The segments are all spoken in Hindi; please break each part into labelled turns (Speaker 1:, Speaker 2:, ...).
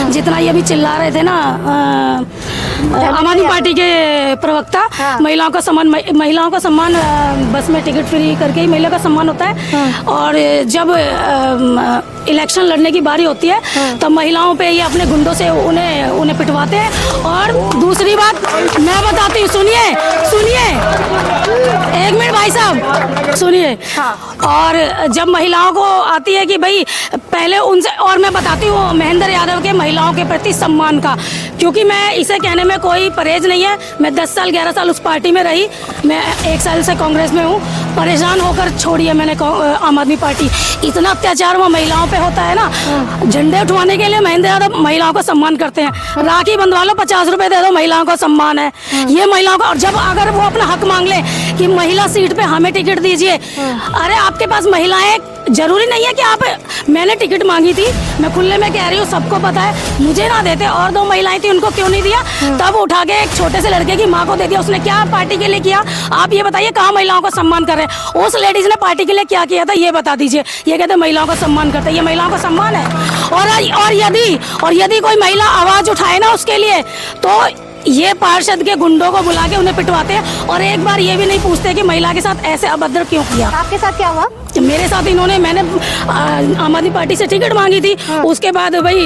Speaker 1: जितना ये भी चिल्ला रहे थे ना आम आदमी पार्टी के प्रवक्ता, महिलाओं का सम्मान बस में टिकट फ्री करके ही महिला का सम्मान होता है। और जब इलेक्शन लड़ने की बारी होती है तो महिलाओं पे ये अपने गुंडों से उन्हें पिटवाते हैं। और दूसरी बात मैं बताती हूँ, सुनिए एक मिनट भाई साहब सुनिए। और जब महिलाओं को आती है कि भाई पहले उनसे, और मैं बताती हूँ महेंद्र यादव के महिलाओं के प्रति सम्मान का, क्योंकि मैं इसे कहने में कोई परहेज नहीं है। मैं 10 साल 11 साल उस पार्टी में रही, मैं 1 साल से कांग्रेस में हूँ। परेशान होकर छोड़ी है मैंने आम आदमी पार्टी। इतना अत्याचार वहाँ महिलाओं पे होता है ना, झंडे उठवाने के लिए महेंद्र यादव महिलाओं का सम्मान करते हैं। राखी बंधवा लो, 50 रुपए दे दो, महिलाओं का सम्मान है ये महिलाओं का। और जब अगर वो अपना हक मांग ले कि महिला सीट पे हमें टिकट दीजिए, अरे आपके पास महिलाएं, जरूरी नहीं है कि आप, मैंने टिकट मांगी थी, मैं खुले में कह रही हूँ, सबको पता है, मुझे ना देते और 2 महिलाएं थी, उनको क्यों नहीं दिया? तब उठा के एक छोटे से लड़के की माँ को दे दिया। उसने क्या पार्टी के लिए किया? आप ये बताइए, कहाँ महिलाओं का सम्मान कर रहे हैं? उस लेडीज ने पार्टी के लिए क्या किया था ये बता दीजिए। ये कहते महिलाओं का सम्मान करते, ये महिलाओं का सम्मान है? और यदि कोई महिला आवाज उठाए ना उसके लिए, तो ये पार्षद के गुंडों को बुला के उन्हें पिटवाते हैं। और एक बार ये भी नहीं पूछते कि महिला के साथ ऐसे अभद्र क्यों किया।
Speaker 2: आपके साथ क्या हुआ?
Speaker 1: मेरे साथ मैंने आम आदमी पार्टी से टिकट मांगी थी। उसके बाद भाई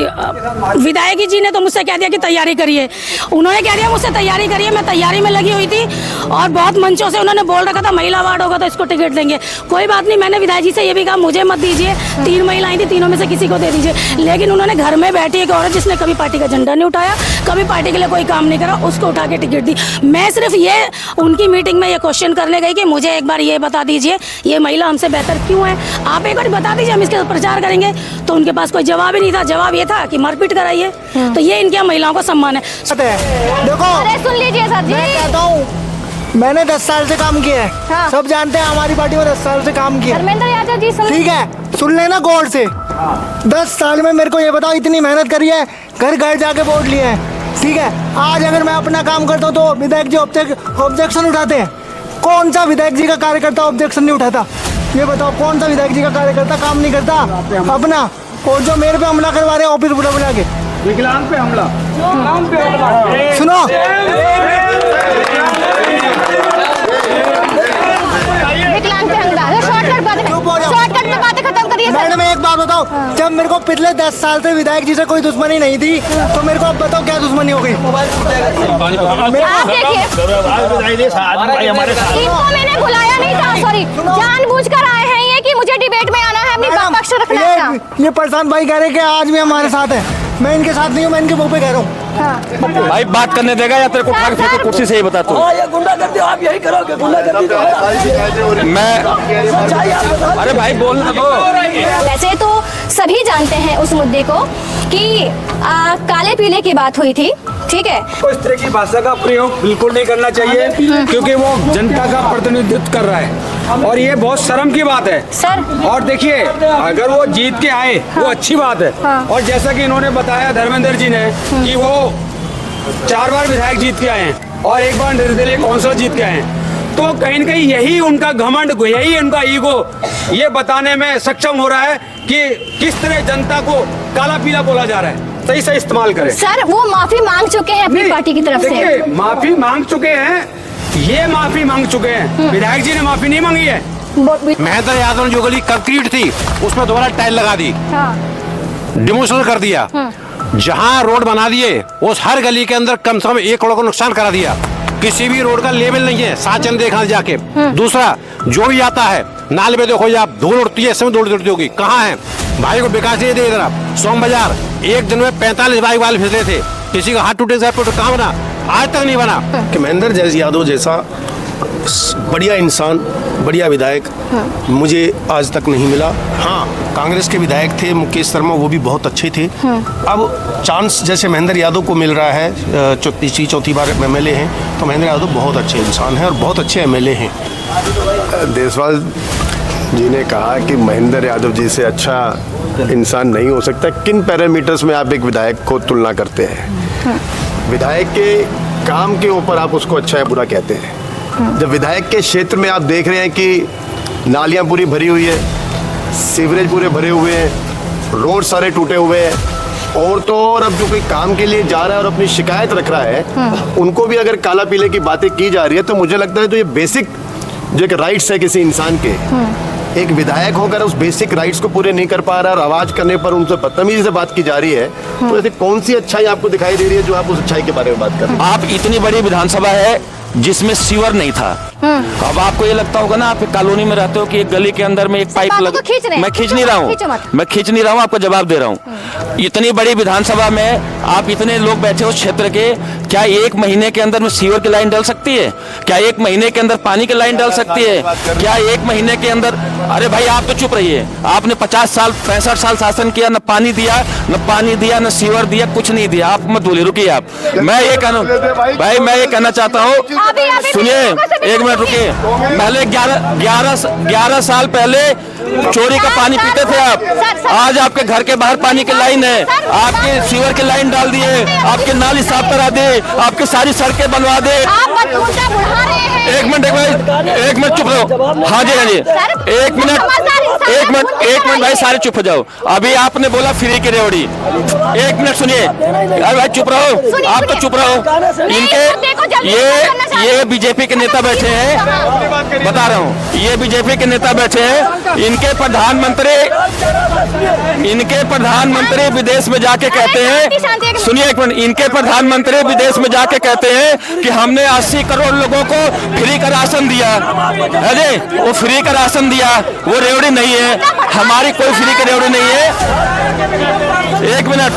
Speaker 1: विधायक जी ने तो मुझसे कह दिया कि तैयारी करिए। उन्होंने कह दिया मुझसे तैयारी करिए, मैं तैयारी में लगी हुई थी। और बहुत मंचों से उन्होंने बोल रखा था महिला वार्ड होगा तो इसको टिकट देंगे। कोई बात नहीं, मैंने विधायक जी से ये भी कहा मुझे मत दीजिए, 3 महिलाएं थी, तीनों में से किसी को दे दीजिए। लेकिन उन्होंने घर में बैठी एक औरत जिसने कभी पार्टी का झंडा नहीं उठाया, कभी पार्टी के लिए कोई काम नहीं करा, उसको उठा के टिकट दी। मैं सिर्फ ये उनकी मीटिंग में ये क्वेश्चन करने गई कि मुझे एक बार ये बता दीजिए ये महिला हमसे बेहतर क्यों है, आप एक बार बता दीजिए, हम इसके प्रचार करेंगे। तो उनके पास कोई जवाब ही नहीं था। जवाब ये था कि मारपीट कराइए। तो ये इनके महिलाओं का सम्मान है।
Speaker 3: देखो,
Speaker 2: अरे सुन लीजिए सर जी,
Speaker 3: मैं कहता हूँ, मैंने 10 साल से काम किया है। सब जानते हैं हमारी पार्टी में 10 साल से काम किया।
Speaker 2: धर्मेंद्र यादव जी
Speaker 3: ठीक है, सुन लेना गौर से। 10 साल में मेरे को ये बताओ, इतनी मेहनत करी है, घर घर जाके वोट लिए हैं। ठीक है, आज अगर मैं अपना काम करता हूँ तो विधायक जी ऑब्जेक्शन उठाते हैं। कौन सा विधायक जी का कार्यकर्ता ऑब्जेक्शन नहीं उठाता? ये बताओ, कौन सा विधायक जी का कार्यकर्ता काम नहीं करता अपना? और जो मेरे पे हमला करवा रहे हैं ऑफिस बुला के,
Speaker 4: विकलांग पे हमला,
Speaker 3: सुनो,
Speaker 2: विकलांग पे हमला, शॉर्टकट में बातें खत्म करिए सर।
Speaker 3: मैडम एक बात बताओ, जब मेरे को पिछले 10 साल से विधायक जी से कोई दुश्मनी नहीं थी, तो मेरे को अब बताओ क्या दुश्मनी हो गई?
Speaker 2: आप देखिए, इनको मैंने बुलाया नहीं था, सॉरी, जानबूझकर आए हैं ये कि मुझे डिबेट में आना है, अपनी पक्ष रखना है।
Speaker 3: ये प्रशांत भाई कह रहे हैं कि आज भी हमारे साथ है। मैं इनके साथ नहीं हूँ, मैं इनके मुंह पे कह रहा हूँ।
Speaker 4: भाई बात करने देगा या तेरे को उठा के फेंको कुर्सी से? ही बता तू।
Speaker 5: ये गुंडागर्दी आप यही करोगे, गुंडागर्दी
Speaker 4: मैं, अरे भाई बोलना दो।
Speaker 2: वैसे तो सभी जानते हैं उस मुद्दे को कि काले पीले की बात हुई थी, ठीक है।
Speaker 4: तो इस तरह की भाषा का प्रयोग बिल्कुल नहीं करना चाहिए, क्योंकि वो जनता का प्रतिनिधित्व कर रहा है और ये बहुत शर्म की बात है
Speaker 2: सर।
Speaker 4: और देखिए, अगर वो जीत के आए वो अच्छी बात है। और जैसा कि इन्होंने बताया धर्मेंद्र जी ने कि वो 4 बार विधायक जीत के आए हैं और 1 बार निर्दलीय काउंसिलर जीत के आए हैं, तो कहीं न कहीं यही उनका घमंड, यही उनका ईगो ये बताने में सक्षम हो रहा है कि किस तरह जनता को काला पीला बोला जा रहा है। सही से इस्तेमाल करें।
Speaker 2: सर वो माफी मांग चुके हैं अपनी पार्टी की तरफ से।
Speaker 4: देखिए, माफी मांग चुके हैं, ये माफी मांग चुके हैं, विधायक जी ने माफी नहीं मांगी है।
Speaker 6: महेंद्र यादव ने जो गली कंक्रीट थी उसमें दोबारा टाइल लगा दी, डिमोशन कर दिया। जहां रोड बना दिए उस हर गली के अंदर कम से कम 1 करोड़ का नुकसान करा दिया। किसी भी रोड का लेवल नहीं है, 7 चंद देखा जाके। दूसरा, जो भी आता है नाले में देखो, आप धूल उड़ती है, इसमें धूल उड़ती होगी, कहाँ है भाई को विकास नहीं दे इधर। सोम बाजार एक दिन में 45 बाइक वाले फिसले थे, किसी का हाथ टूटे से कहाँ बना, आज तक नहीं बना।
Speaker 7: कि महेंद्र यादव जैसा बढ़िया इंसान, बढ़िया विधायक मुझे आज तक नहीं मिला। हाँ, कांग्रेस के विधायक थे मुकेश शर्मा, वो भी बहुत अच्छे थे। अब चांस जैसे महेंद्र यादव को मिल रहा है, तीसरी चौथी बार MLA हैं, तो महेंद्र यादव बहुत अच्छे इंसान हैं और बहुत अच्छे MLA हैं।
Speaker 8: देसवाल जी ने कहा कि महेंद्र यादव जी से अच्छा इंसान नहीं हो सकता। किन पैरामीटर्स में आप एक विधायक को तुलना करते हैं? विधायक के काम के ऊपर आप उसको अच्छा या बुरा कहते हैं? जब विधायक के क्षेत्र में आप देख रहे हैं कि नालियां पूरी भरी हुई है, सीवरेज पूरे भरे हुए हैं, रोड सारे टूटे हुए हैं, और तो और अब जो कोई काम के लिए जा रहा है और अपनी शिकायत रख रहा है, उनको भी अगर काला पीले की बातें की जा रही है तो मुझे लगता है तो ये बेसिक जो एक राइट्स है किसी इंसान के, एक विधायक होकर उस बेसिक राइट्स को पूरे नहीं कर पा रहा है और आवाज करने पर उनसे बदतमीजी से बात की जा रही है, तो ऐसी कौन सी अच्छाई आपको दिखाई दे रही है जो आप उस अच्छाई के बारे में बात कर रहे हैं?
Speaker 9: आप इतनी बड़ी विधानसभा है जिसमें सीवर नहीं था। अब आपको ये लगता होगा ना, आप एक कॉलोनी में रहते हो कि एक गली के अंदर में एक पाइप लग, मैं खींच नहीं रहा हूँ, आपको जवाब दे रहा हूँ। इतनी बड़ी विधानसभा में आप इतने लोग बैठे हो क्षेत्र के, क्या एक महीने के अंदर में सीवर की लाइन डल सकती है? क्या एक महीने के अंदर पानी की लाइन डल सकती है? क्या एक महीने के अंदर? अरे भाई आप तो चुप रहिए, आपने 50 साल 65 साल शासन किया, न पानी दिया न सीवर दिया, कुछ नहीं दिया। आप मत बोलिए, रुकिए आप। मैं ये कहना चाहता हूँ, सुनिए एक मिनट रुकिए। पहले 11 साल पहले चोरी का पानी पीते थे आप, आज आपके घर के बाहर पानी की लाइन है, आपके सीवर की लाइन डाल दिए, आपके नाली साफ करा दे, आपकी सारी सड़कें बनवा दे। एक मिनट चुप रहो। हाँ जी, एक मिनट भाई, सारे चुप हो जाओ। अभी आपने बोला फ्री की रेवड़ी, एक मिनट सुनिए। अरे भाई चुप रहो, आप तो चुप रहो। इनके ये बीजेपी के नेता बैठे हैं, बता रहा हूँ, ये बीजेपी के नेता बैठे हैं। इनके प्रधानमंत्री विदेश में जाके कहते हैं, सुनिए एक मिनट, इनके प्रधानमंत्री विदेश में जाके कहते हैं कि हमने 80 करोड़ लोगों को फ्री का राशन दिया है जी, वो फ्री का राशन दिया, वो रेवड़ी नहीं है, हमारी कोई फ्री की रेवड़ी नहीं है। एक मिनट,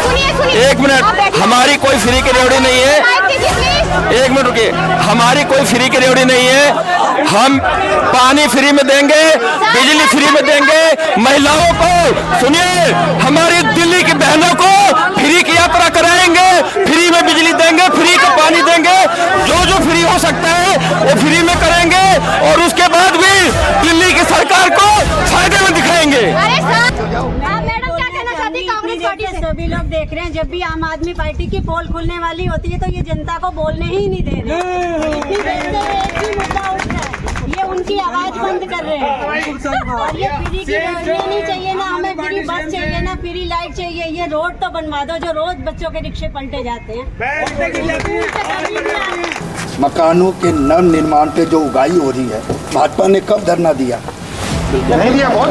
Speaker 9: हमारी कोई फ्री की रेवड़ी नहीं है। एक मिनट रुकिए, हमारी कोई फ्री की रेवड़ी नहीं है। हम पानी फ्री में देंगे, बिजली फ्री में देंगे, महिलाओं को, सुनिए, हमारी दिल्ली की बहनों को फ्री की यात्रा कराएंगे, फ्री में बिजली देंगे, फ्री का पानी देंगे, जो फ्री हो सकता है वो फ्री में करेंगे, और उसके बाद भी दिल्ली की सरकार को फायदे में दिखाएंगे।
Speaker 10: सभी लोग देख रहे हैं, जब भी आम आदमी पार्टी की पोल खुलने वाली होती है तो ये जनता को बोलने ही नहीं दे रहे। एक ही मुद्दा उठ रहा है, ये उनकी आवाज बंद कर रहे हैं। और ये फ्री की गाड़ियाँ नहीं चाहिए ना, हमें फ्री बस चाहिए ना, फ्री लाइट चाहिए। ये रोड तो बनवा दो जो रोज बच्चों के रिक्शे पलटे जाते हैं।
Speaker 5: मकानों के नव निर्माण पे जो उगाही हो रही है, भाजपा ने कब धरना दिया?
Speaker 8: नहीं दिया, बहुत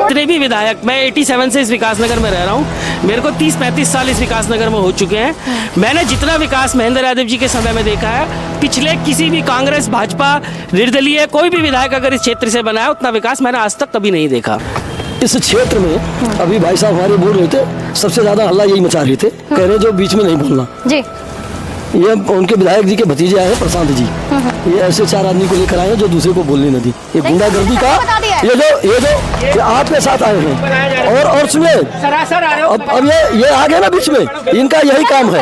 Speaker 11: जितने भी विधायक, मैं 87 से इस विकासनगर में रह रहा हूँ, मेरे को 30-35 साल इस विकासनगर में हो चुके हैं। मैंने जितना विकास महेंद्र यादव जी के समय में देखा है, पिछले किसी भी कांग्रेस भाजपा निर्दलीय कोई भी विधायक अगर इस क्षेत्र से बना है, उतना विकास मैंने आज तक कभी नहीं देखा।
Speaker 12: इस क्षेत्र में अभी भाई साहब हमारे बोल रहे थे, सबसे ज्यादा हल्ला यही मचा रहे थे, कह रहे जो बीच में नहीं बोलना
Speaker 2: जी।
Speaker 12: ये उनके विधायक जी के भतीजे आए प्रशांत जी, ये ऐसे 4 आदमी को लेकर आए हैं जो दूसरे को बोलने न दी। ये गुंडागर्दी का ये आपके साथ आए हैं। और सुनिए, अब ये आ गए ना बीच में, इनका यही काम है।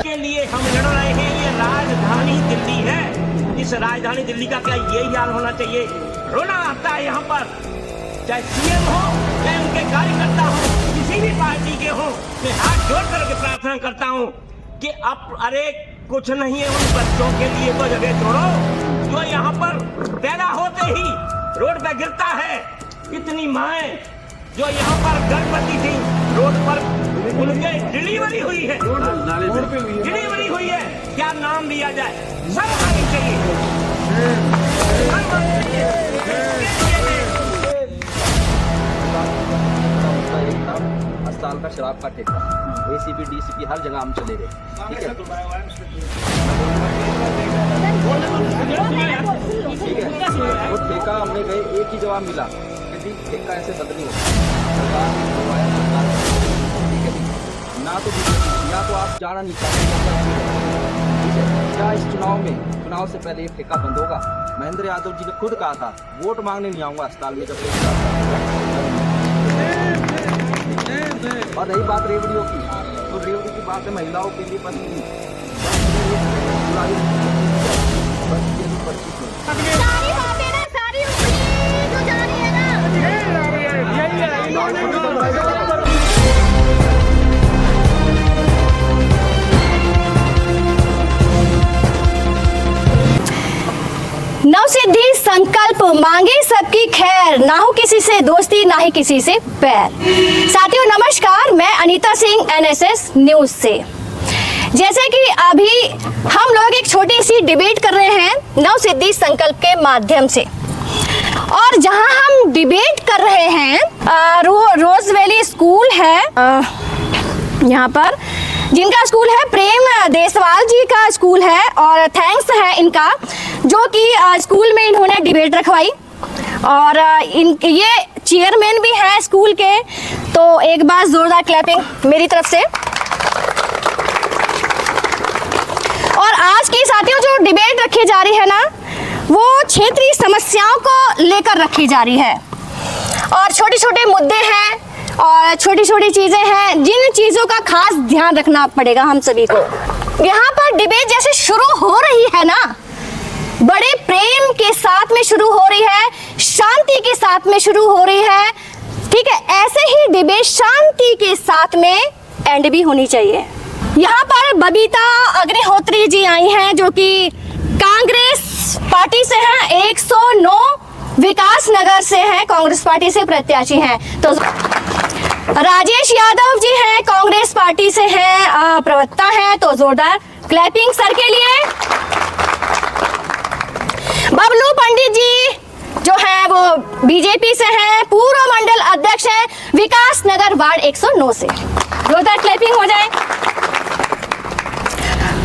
Speaker 13: के लिए हम लड़ रहे हैं, ये राजधानी दिल्ली है। इस राजधानी दिल्ली का क्या यही हाल होना चाहिए? रोना आता है यहाँ पर, चाहे सीएम हो चाहे उनके कार्यकर्ता हो, किसी भी पार्टी के हो। मैं हाथ जोड़ करके प्रार्थना करता हूँ कि अब अरे कुछ नहीं है, उन बच्चों के लिए तो जगह छोड़ो जो यहाँ पर पैदा होते ही रोड पे गिरता है। इतनी माएँ जो यहाँ पर गर्भवती थी, रोड पर उनके डिलीवरी हुई है, डिलीवरी हुई है, क्या नाम दिया जाए? सब आनी चाहिए।
Speaker 14: अस्पताल का शराब का ठेका, एसीपी डीसीपी हर जगह हम चले गए, ठीक है। वो ठेका हमने गए, एक ही जवाब मिला कि ठेका ऐसे बदली हो, ना तो आप जाना नहीं चाहते, ठीक है। क्या इस चुनाव से पहले ये ठेका बंद होगा? महेंद्र यादव जी ने खुद कहा था, वोट मांगने नहीं आऊंगा अस्पताल में जब। और रही बात रेवड़ियों की, तो रेवड़ी की बात है महिलाओं के लिए
Speaker 2: नवसिद्धि संकल्प मांगे सबकी खैर, ना हो किसी से दोस्ती ना ही किसी से बैर। साथियों नमस्कार, मैं अनीता सिंह NSS न्यूज से। जैसे कि अभी हम लोग एक छोटी सी डिबेट कर रहे हैं नव सिद्धि संकल्प के माध्यम से, और जहां हम डिबेट कर रहे हैं रोज वैली स्कूल है यहाँ पर, जिनका स्कूल है प्रेम देसवाल जी का स्कूल है, और थैंक्स है इनका जो कि स्कूल में इन्होंने डिबेट रखवाई, और ये चेयरमैन भी हैं स्कूल के, तो एक बार जोरदार क्लैपिंग मेरी तरफ से। और आज की साथियों जो डिबेट रखी जा रही है ना, वो क्षेत्रीय समस्याओं को लेकर रखी जा रही है, और छोटे छोटे मुद्दे हैं और छोटी छोटी चीजें हैं जिन चीजों का खास ध्यान रखना पड़ेगा हम सभी को। यहाँ पर डिबेट जैसे शुरू हो रही है ना, बड़े प्रेम के साथ में शुरू हो रही है, शांति के साथ में शुरू हो रही है, ठीक है। ऐसे ही डिबेट शांति के साथ में एंड भी होनी चाहिए। यहाँ पर बबीता अग्निहोत्री जी आई हैं जो कि कांग्रेस पार्टी से हैं, 109 विकास नगर से हैं, कांग्रेस पार्टी से प्रत्याशी हैं। तो राजेश यादव जी हैं, कांग्रेस पार्टी से हैं, प्रवक्ता हैं, तो जोरदार क्लैपिंग सर के लिए। बबलू पंडित जी जो है वो बीजेपी से हैं, पूर्व मंडल अध्यक्ष हैं, विकास नगर वार्ड 109 से, जोरदार क्लैपिंग हो जाए।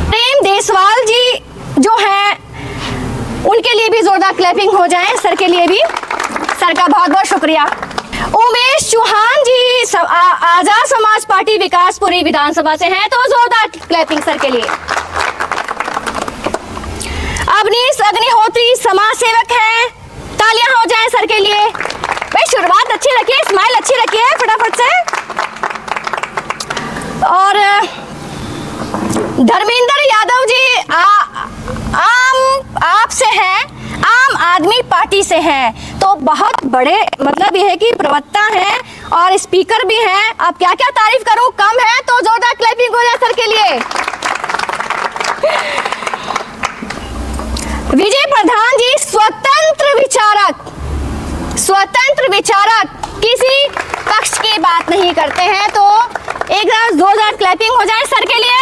Speaker 2: प्रेम देसवाल जी जो हैं उनके लिए भी जोरदार क्लैपिंग हो जाए, सर के लिए भी, सर का बहुत बहुत शुक्रिया। उमेश चौहान जी आजाद समाज पार्टी विकासपुरी विधानसभा से हैं, तो जोरदार क्लैपिंग सर के लिए। अवनीश अग्निहोत्री समाज सेवक हैं, तालियां हो जाए सर के लिए। भाई शुरुआत अच्छी रखिए, स्माइल अच्छी रखिए फटाफट से। और धर्मेंद्र यादव जी आपसे हैं, आम आदमी पार्टी से हैं, तो बहुत बड़े मतलब ये है कि प्रवक्ता हैं और स्पीकर भी हैं। अब क्या क्या तारीफ करूं, कम है, तो जोरदार क्लैपिंग हो जाए सर के लिए। विजय प्रधान जी स्वतंत्र विचारक, किसी पक्ष की बात नहीं करते हैं, तो एक बार जोरदार क्लैपिंग हो जाए सर के लिए।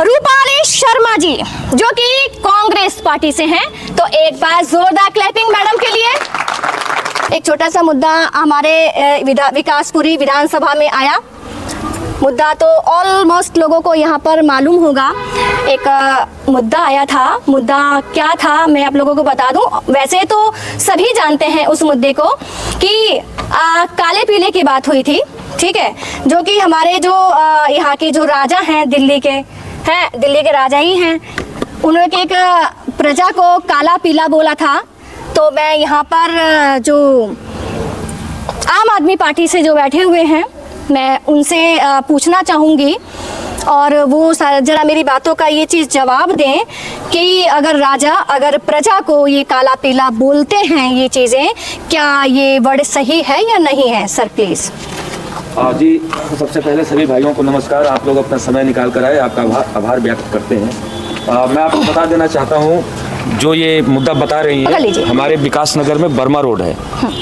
Speaker 2: रूपाली शर्मा जी जो कि कांग्रेस पार्टी से हैं, तो एक बार जोरदार क्लैपिंग मैडम के लिए। एक छोटा सा मुद्दा हमारे विकासपुरी विधानसभा में आया, मुद्दा तो ऑलमोस्ट लोगों को यहाँ पर मालूम होगा। एक मुद्दा आया था, मुद्दा क्या था मैं आप लोगों को बता दूं। वैसे तो सभी जानते हैं उस मुद्दे को कि काले पीले की बात हुई थी, ठीक है, जो कि हमारे जो यहाँ के जो राजा हैं, दिल्ली के राजा ही हैं, उन्होंने एक प्रजा को काला पीला बोला था। तो मैं यहाँ पर जो आम आदमी पार्टी से जो बैठे हुए हैं, मैं उनसे पूछना चाहूँगी, और वो जरा मेरी बातों का ये चीज़ जवाब दें कि अगर प्रजा को ये काला पीला बोलते हैं ये चीज़ें, क्या ये वर्ड सही है या नहीं है? Sir please.
Speaker 9: जी, सबसे पहले सभी भाइयों को नमस्कार। आप लोग अपना समय निकाल कर आए, आपका आभार व्यक्त करते हैं। मैं आपको बता देना चाहता हूँ, जो ये मुद्दा बता रही है, हमारे विकास नगर में बर्मा रोड है,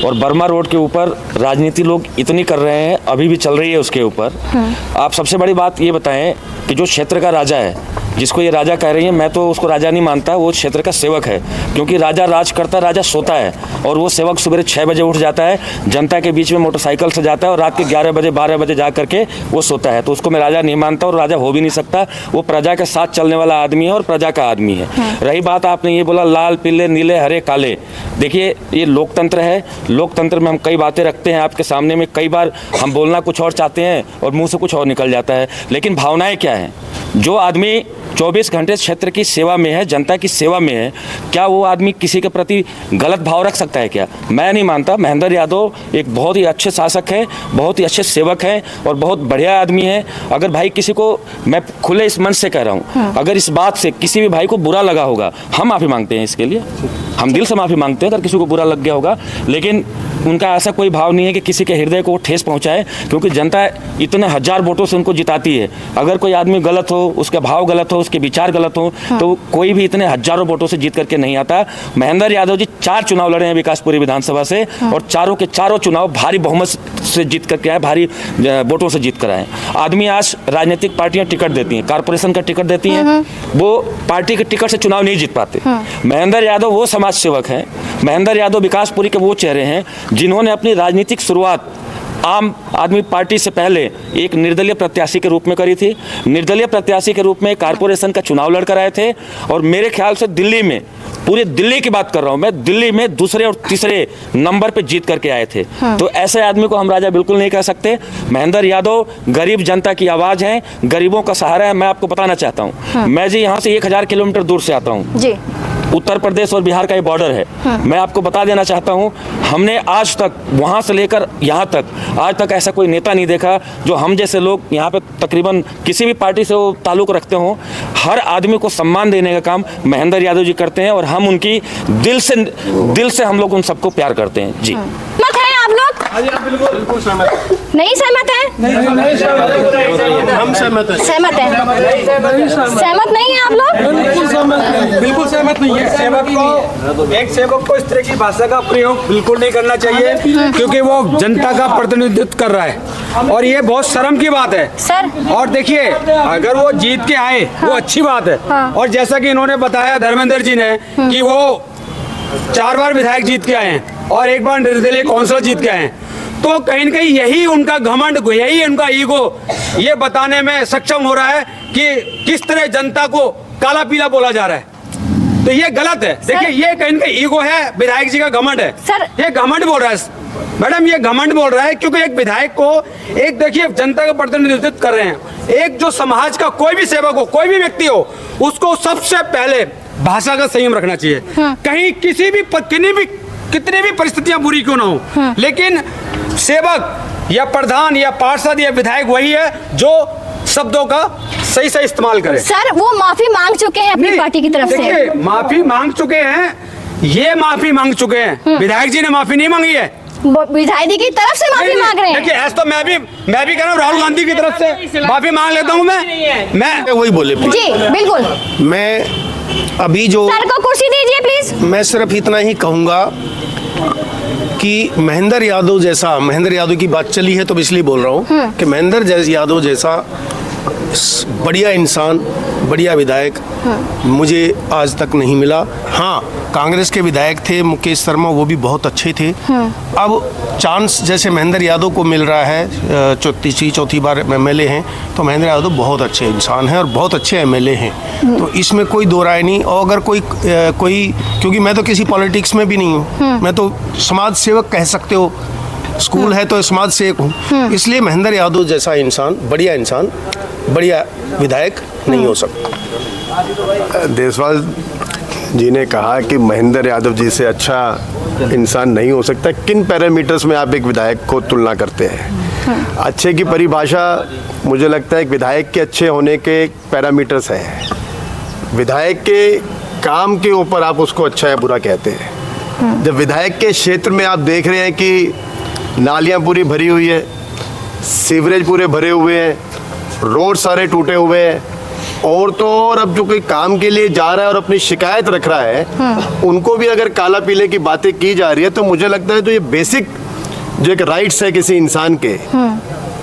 Speaker 9: और बर्मा रोड के ऊपर राजनीति लोग इतनी कर रहे हैं, अभी भी चल रही है उसके ऊपर। आप सबसे बड़ी बात ये बताएं कि जो क्षेत्र का राजा है, जिसको ये राजा कह रही है, मैं तो उसको राजा नहीं मानता, वो क्षेत्र का सेवक है, क्योंकि राजा राज करता, राजा सोता है, और वो सेवक सुबह 6 बजे उठ जाता है, जनता के बीच में मोटरसाइकिल से जाता है, और रात के 11 बजे 12 बजे जा करके वो सोता है। तो उसको मैं राजा नहीं मानता, और राजा हो भी नहीं सकता। वो प्रजा के साथ चलने वाला आदमी है और प्रजा का आदमी है। रही बात आपने ये बोला लाल पीले नीले हरे काले, देखिए ये लोकतंत्र है, लोकतंत्र में हम कई बातें रखते हैं आपके सामने में, कई बार हम बोलना कुछ और चाहते हैं और मुंह से कुछ और निकल जाता है, लेकिन भावनाएं क्या हैं? जो आदमी 24 घंटे क्षेत्र की सेवा में है, जनता की सेवा में है, क्या वो आदमी किसी के प्रति गलत भाव रख सकता है क्या? मैं नहीं मानता। महेंद्र यादव एक बहुत ही अच्छे शासक हैं, बहुत ही अच्छे सेवक हैं और बहुत बढ़िया आदमी हैं। अगर भाई किसी को, मैं खुले इस मंच से कह रहा हूँ, अगर इस बात से किसी भी भाई को बुरा लगा होगा, हम माफ़ी मांगते हैं इसके लिए, हम दिल से माफ़ी मांगते हैं अगर किसी को बुरा लग गया होगा, लेकिन उनका ऐसा कोई भाव नहीं है कि किसी के हृदय को ठेस पहुंचाए, क्योंकि जनता इतने 1000 वोटों से उनको जिताती है। अगर कोई आदमी गलत हो, उसका भाव गलत हो, उसके विचार गलत हो, तो कोई भी इतने हजारों वोटों से जीत करके नहीं आता। महेंद्र यादव जी 4 चुनाव लड़े हैं विकासपुरी विधानसभा से, और चारों के चारों चुनाव भारी बहुमत से जीत करके आए, भारी वोटों से जीत कर आए। आदमी आज राजनीतिक पार्टियां टिकट देती हैं, कारपोरेशन का टिकट देती हैं, वो पार्टी के टिकट से चुनाव नहीं जीत पाते। महेंद्र यादव वो समाज सेवक हैं, महेंद्र यादव विकासपुरी के वो चेहरे हैं जिन्होंने अपनी राजनीतिक शुरुआत आम आदमी पार्टी से पहले एक निर्दलीय प्रत्याशी के रूप में करी थी। निर्दलीय प्रत्याशी के रूप में कारपोरेशन का चुनाव लड़कर आए थे, और मेरे ख्याल से दिल्ली में, पूरे दिल्ली की बात कर रहा हूं मैं, दिल्ली में दूसरे और तीसरे नंबर पे जीत करके आए थे। तो ऐसे आदमी को हम राजा बिल्कुल नहीं कह सकते। महेंद्र यादव गरीब जनता की आवाज हैं, गरीबों का सहारा है। मैं आपको बताना चाहता हूं, मैं जी यहाँ से 1000 किलोमीटर दूर से आता हूँ जी। उत्तर प्रदेश और बिहार का ये बॉर्डर है। मैं आपको बता देना चाहता हूं, हमने आज तक वहां से लेकर यहां तक आज तक ऐसा कोई नेता नहीं देखा जो हम जैसे लोग यहां पे तकरीबन किसी भी पार्टी से वो ताल्लुक रखते हो, हर आदमी को सम्मान देने का काम महेंद्र यादव जी करते हैं, और हम उनकी दिल से हम लोग उन सबको प्यार करते हैं जी।
Speaker 2: मत है आप लोग?
Speaker 7: बिल्कुल सहमत।
Speaker 2: नहीं सहमत है?
Speaker 7: हम सहमत हैं।
Speaker 2: सहमत है? सहमत नहीं है आप लोग?
Speaker 4: बिल्कुल सहमत नहीं है। एक सेवक को इस तरह की भाषा का प्रयोग बिल्कुल नहीं करना चाहिए, क्योंकि वो जनता का प्रतिनिधित्व कर रहा है, और ये बहुत शर्म की बात है
Speaker 2: सर।
Speaker 4: और देखिए, अगर वो जीत के आए वो अच्छी बात है, और जैसा कि इन्होंने बताया धर्मेंद्र जी ने कि वो 4 बार विधायक जीत के आए हैं और 1 बार निर्दलीय काउंसिलर जीत के आए हैं, तो कहीं न कहीं यही उनका घमंड, यही उनका ईगो ये बताने में सक्षम हो रहा है कि किस तरह जनता को काला पीला बोला जा रहा है। तो ये गलत है। देखिए, ये कहीं न कहीं ईगो है, विधायक जी का घमंड है
Speaker 2: सर।
Speaker 4: ये घमंड बोल रहा है मैडम, ये घमंड बोल रहा है, क्योंकि एक विधायक को, एक देखिए जनता का प्रतिनिधित्व कर रहे हैं, एक जो समाज का कोई भी सेवक हो, कोई भी व्यक्ति हो, उसको सबसे पहले भाषा का संयम रखना चाहिए। कहीं कितनी भी परिस्थितियां बुरी क्यों ना हो, लेकिन सेवक या प्रधान या पार्षद या विधायक वही है जो शब्दों का सही इस्तेमाल करे।
Speaker 2: सर, वो माफी मांग चुके हैं अपनी पार्टी की तरफ से।
Speaker 4: देखिए, माफी मांग चुके हैं, ये माफी मांग चुके हैं, विधायक जी ने माफी नहीं मांगी है,
Speaker 2: विधायक जी की तरफ से माफी मांग रहे हैं।
Speaker 4: देखिए, ऐसा तो मैं भी कह रहा हूँ, राहुल गांधी की तरफ से माफी मांग लेता हूँ मैं
Speaker 7: वही बोले
Speaker 2: जी। बिल्कुल।
Speaker 7: मैं अभी जो
Speaker 2: सर को कुर्सी दीजिए प्लीज।
Speaker 7: मैं सिर्फ इतना ही कहूंगा कि महेंद्र यादव की बात चली है, तो इसलिए बोल रहा हूँ कि महेंद्र यादव जैसा बढ़िया इंसान, बढ़िया विधायक मुझे आज तक नहीं मिला। हाँ, कांग्रेस के विधायक थे मुकेश शर्मा, वो भी बहुत अच्छे थे। अब चांस जैसे महेंद्र यादव को मिल रहा है, चौथी बार एमएलए हैं, तो महेंद्र यादव बहुत अच्छे इंसान हैं और बहुत अच्छे एमएलए हैं, तो इसमें कोई दो राय नहीं। और अगर कोई क्योंकि मैं तो किसी पॉलिटिक्स में भी नहीं हूँ, मैं तो समाज सेवक कह सकते हो, स्कूल है तो समाज सेवक हूँ, इसलिए महेंद्र यादव जैसा इंसान, बढ़िया विधायक नहीं हो सकता।
Speaker 8: देशवाल जी ने कहा कि महेंद्र यादव जी से अच्छा इंसान नहीं हो सकता। किन पैरामीटर्स में आप एक विधायक को तुलना करते हैं? अच्छे की परिभाषा मुझे लगता है एक विधायक के अच्छे होने के पैरामीटर्स हैं। विधायक के काम के ऊपर आप उसको अच्छा या बुरा कहते हैं। जब विधायक के क्षेत्र में आप देख रहे हैं कि नालियाँ पूरी भरी हुई है, सीवरेज पूरे भरे हुए हैं, रोड सारे टूटे हुए हैं, और तो और अब जो कोई काम के लिए जा रहा है और अपनी शिकायत रख रहा है, उनको भी अगर काला पीले की बातें की जा रही है, तो मुझे लगता है तो ये बेसिक जो एक राइट्स है किसी इंसान के,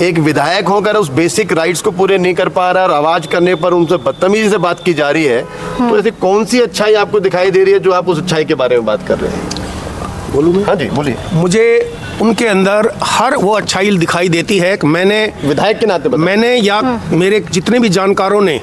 Speaker 8: एक विधायक होकर उस बेसिक राइट्स को पूरे नहीं कर पा रहा है और आवाज करने पर उनसे बदतमीजी से बात की जा रही है, तो ऐसी कौन सी अच्छाई आपको दिखाई दे रही है जो आप उस अच्छाई के बारे में बात कर रहे हैं? बोलूँ मैं? हाँ जी बोलिए।
Speaker 7: मुझे उनके अंदर हर वो अच्छाई दिखाई देती है कि मैंने
Speaker 8: विधायक के नाते
Speaker 7: मैंने या मेरे जितने भी जानकारों ने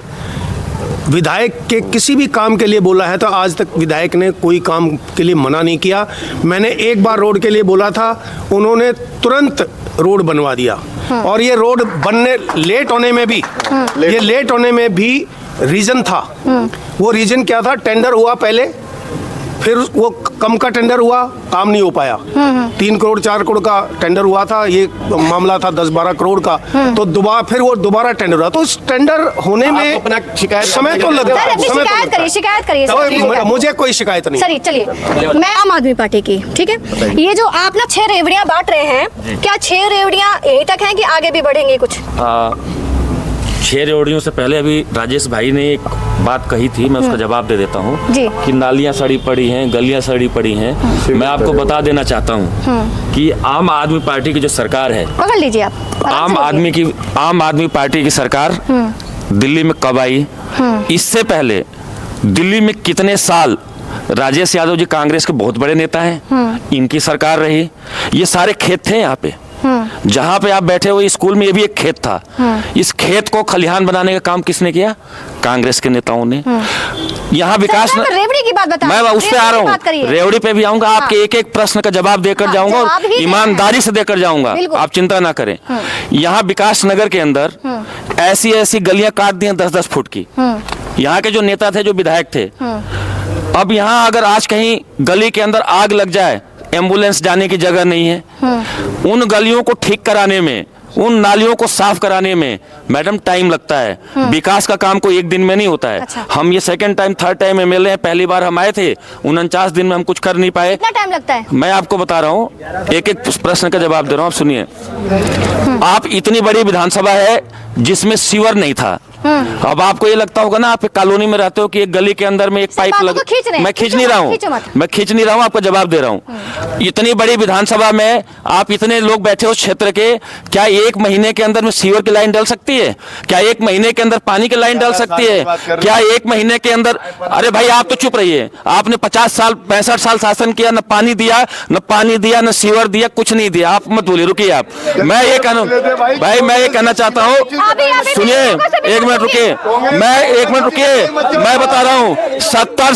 Speaker 7: विधायक के किसी भी काम के लिए बोला है, तो आज तक विधायक ने कोई काम के लिए मना नहीं किया। मैंने एक बार रोड के लिए बोला था, उन्होंने तुरंत रोड बनवा दिया। और ये रोड बनने लेट होने में भी रीजन था। वो रीजन क्या था? टेंडर हुआ पहले, फिर वो कम का टेंडर हुआ, काम नहीं हो पाया। 3 करोड़ 4 करोड़ का टेंडर हुआ था, ये मामला था 10-12 करोड़ का, तो दोबारा टेंडर हुआ। तो उस टेंडर होने में अपना शिकायत समय तो लगता है।
Speaker 2: शिकायत करिए।
Speaker 7: मुझे कोई शिकायत नहीं।
Speaker 2: चलिए मैं आम आदमी पार्टी की, ठीक है, ये जो आप ना 6 रेवड़ियां बांट रहे हैं, क्या 6 रेवड़ियां यहीं तक हैं कि आगे भी बढ़ेंगी कुछ?
Speaker 9: 6 रेवड़ियों से पहले अभी राजेश भाई ने एक बात कही थी, मैं उसका जवाब दे देता हूँ कि नालियाँ सड़ी पड़ी हैं, गलियाँ सड़ी पड़ी हैं। मैं आपको बता देना चाहता हूँ कि आम आदमी पार्टी की जो सरकार है,
Speaker 2: पकड़ लीजिए आप,
Speaker 9: आम आदमी पार्टी की सरकार दिल्ली में कब आई, इससे पहले दिल्ली में कितने साल राजेश यादव जी कांग्रेस के बहुत बड़े नेता हैं, इनकी सरकार रही। ये सारे खेत थे यहाँ पे, जहाँ पे आप बैठे हुए स्कूल में, ये भी एक खेत था। इस खेत को खलिहान बनाने का काम किसने किया? कांग्रेस के नेताओं ने। यहाँ विकास
Speaker 2: रेवड़ी की बात बता,
Speaker 9: मैं उस पे आ रहा हूँ, रेवड़ी पे भी आऊंगा। आपके एक एक प्रश्न का जवाब देकर जाऊंगा और ईमानदारी से देकर जाऊंगा, आप चिंता ना करें। यहाँ विकास नगर के अंदर ऐसी ऐसी गलियां काट दी हैं 10-10 फुट की। यहाँ के जो नेता थे, जो विधायक थे, अब यहाँ अगर आज कहीं गली के अंदर आग लग जाए, एम्बुलेंस जाने की जगह नहीं है। उन गलियों को ठीक कराने में, उन नालियों को साफ कराने में मैडम टाइम लगता है। विकास का काम कोई एक दिन में नहीं होता है।
Speaker 2: अच्छा।
Speaker 9: हम ये second time third time MLA हैं, पहली बार हम आए थे, 49 दिन में हम कुछ कर नहीं पाए।
Speaker 2: कितना टाइम लगता है?
Speaker 9: मैं आपको बता रहा हूँ, एक एक प्रश्न का जवाब दे रहा हूँ, आप सुनिए। आप इतनी बड़ी विधानसभा है जिसमें सीवर नहीं था। अब आपको ये लगता होगा ना, आप कॉलोनी में रहते हो, कि एक गली के अंदर में एक पाइप लग, मैं खींच नहीं रहा हूँ, आपको जवाब दे रहा हूँ। इतनी बड़ी विधानसभा में आप इतने लोग बैठे हो क्षेत्र के, क्या 1 महीने के अंदर में सीवर की लाइन डल सकती है? क्या 1 महीने के अंदर पानी की लाइन डल सकती है? क्या 1 महीने के अंदर? अरे भाई आप तो चुप रहिए। आपने 50 साल 65 साल शासन किया, न पानी दिया, न सीवर दिया, कुछ नहीं दिया। आप मत बोलिए, रुकिए आप। मैं ये कहना चाहता हूँ, सुनिए, एक मिनट रुकिए, मैं बता रहा हूँ। 70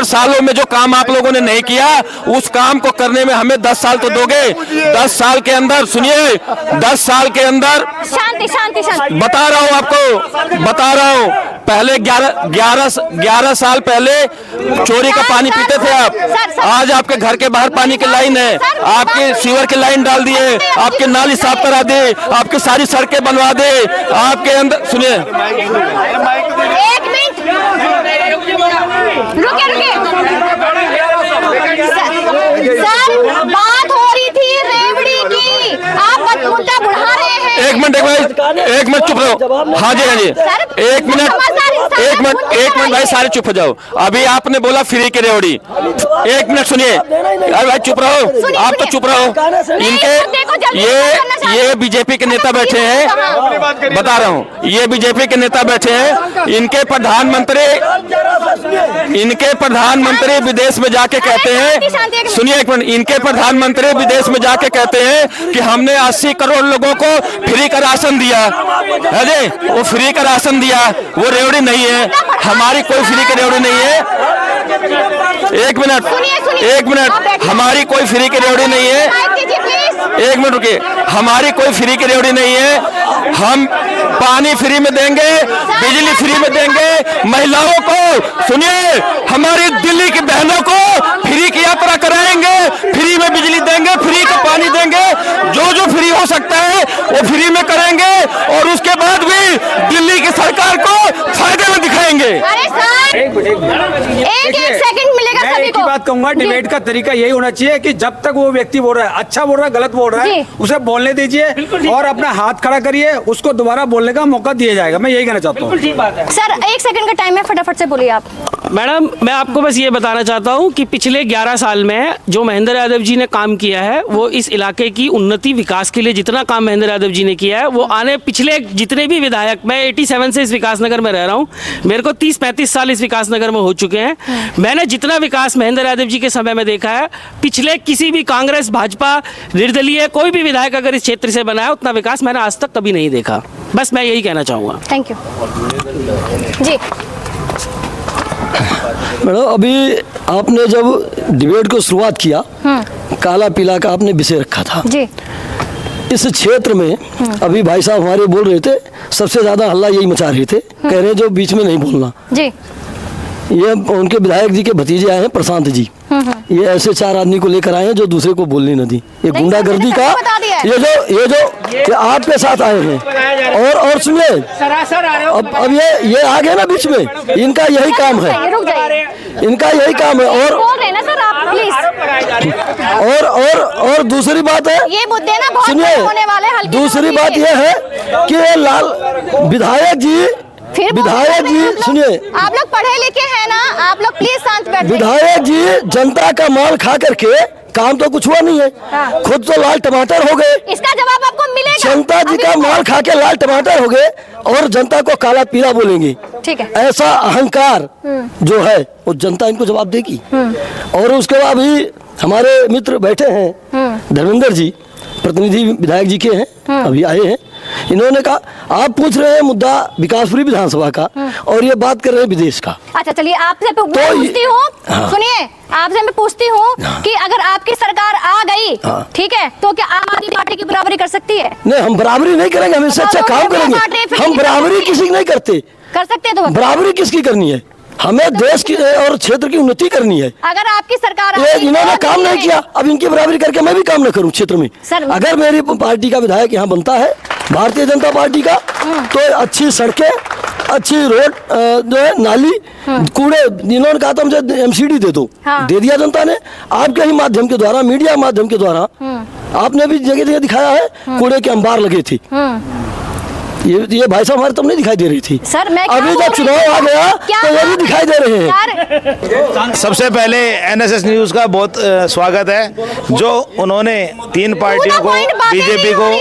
Speaker 9: सालों में जो काम आप लोगों ने नहीं किया, उस काम को करने में हमें 10 साल तो दोगे। 10 साल के अंदर, सुनिए, 10 साल के अंदर,
Speaker 2: शांति
Speaker 9: बता रहा हूँ आपको, बता रहा हूँ। पहले 11 साल पहले चोरी का पानी पीते थे आप। आज आपके घर के बाहर पानी की लाइन है, आपके सीवर की लाइन डाल दिए, आपके नाली साफ करा दे, आपकी सारी सड़कें बनवा दे, आपके अंदर, सुनिए,
Speaker 2: 1 मिनट रुके सर, बात हो रही थी रेवड़ी की, आप मुद्दा बढ़ा रहे हैं।
Speaker 9: एक मिनट चुप रहो। हाँ जी, एक मिनट भाई, सारे चुप हो जाओ। अभी आपने बोला फ्री की रेवड़ी, 1 मिनट सुनिए। अरे भाई चुप रहो, आप तो चुप रहो। इनके ये बीजेपी के नेता बैठे हैं, बता रहा हूँ, ये बीजेपी के नेता बैठे हैं। इनके प्रधानमंत्री विदेश में जाके कहते हैं, सुनिए एक मिनट, इनके प्रधानमंत्री विदेश में जाके कहते हैं कि हमने 80 करोड़ लोगों को फ्री का राशन दिया है जी, वो फ्री का राशन दिया, वो रेवड़ी नहीं है। हमारी कोई फ्री की रेवड़ी नहीं है। एक मिनट, हमारी कोई फ्री की रेवड़ी नहीं है। 1 मिनट रुकिए, हमारी कोई फ्री की रेवड़ी नहीं है। हम पानी फ्री में देंगे, बिजली फ्री में देंगे, महिलाओं को, सुनिए, हमारी दिल्ली की बहनों को फ्री की यात्रा कराएंगे, फ्री में बिजली देंगे, फ्री का पानी देंगे, जो फ्री हो सकता है वो फ्री में करेंगे, और उसके बाद भी दिल्ली की सरकार को फायदे में दिखाएंगे।
Speaker 2: एक सेकंड मिलेगा सभी को।
Speaker 4: एक ही बात कहूंगा, डिबेट का तरीका यही होना चाहिए कि जब तक वो व्यक्ति बोल रहा है, अच्छा बोल रहा है, गलत बोल रहा है, उसे बोलने दीजिए और अपना हाथ खड़ा करिए, उसको दोबारा बोलने का मौका दिया जाएगा। मैं यही कहना चाहता हूँ।
Speaker 11: ठीक बात है
Speaker 2: सर, 1 सेकंड का टाइम है, फटाफट से बोलिए आप।
Speaker 11: मैडम, मैं आपको बस ये बताना चाहता हूँ कि पिछले 11 साल में जो महेंद्र यादव जी ने काम किया है, वो इस इलाके की उन्नति विकास के लिए जितना काम महेंद्र यादव जी ने किया है, वो आने पिछले जितने भी विधायक, मैं 87 से इस विकास नगर में रह रहा हूँ, मेरे को 30-35 साल इस विकास नगर में हो चुके हैं। मैंने जितना विकास महेंद्र यादव जी के समय में देखा है, पिछले किसी भी कांग्रेस, भाजपा, निर्दलीय कोई भी विधायक अगर इस क्षेत्र से बना है, उतना विकास मैंने आज तक कभी नहीं देखा। बस मैं यही कहना चाहूँगा।
Speaker 2: Thank you ji.
Speaker 12: मैडम, अभी आपने जब डिबेट को शुरुआत किया, काला पीला का आपने विषय रखा था
Speaker 2: जी।
Speaker 12: इस क्षेत्र में अभी भाई साहब हमारे बोल रहे थे, सबसे ज्यादा हल्ला यही मचा रहे थे, कह रहे हैं जो बीच में नहीं बोलना
Speaker 2: जी।
Speaker 12: ये उनके विधायक जी के भतीजे आए हैं, प्रशांत जी, ये ऐसे 4 आदमी को लेकर आए हैं जो दूसरे को बोलने न दी। ये गुंडागर्दी का, ये जो आपके साथ आए हैं, और सुनिए, अब ये आ गए ना बीच में, इनका यही काम है, इनका यही काम है। और दूसरी बात है,
Speaker 2: ये मुद्दे ना बहुत
Speaker 12: सुनिए,
Speaker 2: होने वाले, हल्के
Speaker 12: दूसरी बात ये है कि ये लाल विधायक जी सुनिए,
Speaker 2: आप लोग पढ़े लिखे हैं ना, आप लोग प्लीज शांत बैठिए।
Speaker 12: विधायक जी जनता का माल खा करके काम तो कुछ हुआ नहीं है, खुद तो लाल टमाटर हो गए।
Speaker 2: इसका जवाब आपको मिलेगा।
Speaker 12: जनता जी का माल खा के लाल टमाटर हो गए और जनता को काला पीला बोलेंगे।
Speaker 2: ठीक है,
Speaker 12: ऐसा अहंकार जो है वो जनता इनको जवाब देगी। और उसके बाद भी हमारे मित्र बैठे हैं, धर्मेंद्र जी प्रतिनिधि विधायक जी के हैं, अभी आए हैं। इन्होंने कहा आप पूछ रहे हैं मुद्दा विकासपुरी विधानसभा का और ये बात कर रहे हैं विदेश का।
Speaker 2: अच्छा चलिए, आपसे पूछती हूँ, सुनिए, आपसे मैं पूछती हूँ कि अगर आपकी सरकार आ गई, ठीक है, तो क्या आम आदमी पार्टी की बराबरी कर सकती है?
Speaker 12: नहीं, हम बराबरी नहीं करेंगे, हम इससे अच्छा काम करेंगे। हम बराबरी किसी की नहीं करते।
Speaker 2: कर सकते हैं तो
Speaker 12: बराबरी किसकी करनी है? हमें देश की और क्षेत्र की उन्नति करनी है।
Speaker 2: अगर आपकी सरकार
Speaker 12: इन्होंने काम नहीं किया, अब इनकी बराबरी करके मैं भी काम न करूं क्षेत्र में। अगर मेरी पार्टी का विधायक यहाँ बनता है, भारतीय जनता पार्टी का, तो अच्छी सड़कें, अच्छी रोड, जो है नाली, कूड़े, इन्होंने कहा था मुझे एमसीडी दे दो, दे दिया जनता ने। आपके ही माध्यम के द्वारा, मीडिया माध्यम के द्वारा आपने भी जगह जगह दिखाया है, कूड़े के अंबार लगे थे। ये भाई साहब हमारे तब नहीं दिखाई दे रही थी
Speaker 2: सर। मैं
Speaker 12: अभी जब चुनाव आ गया तो ये भी दिखाई दे रहे हैं।
Speaker 15: सबसे पहले एनएसएस न्यूज का बहुत स्वागत है, जो उन्होंने तीन पार्टियों को, बीजेपी को,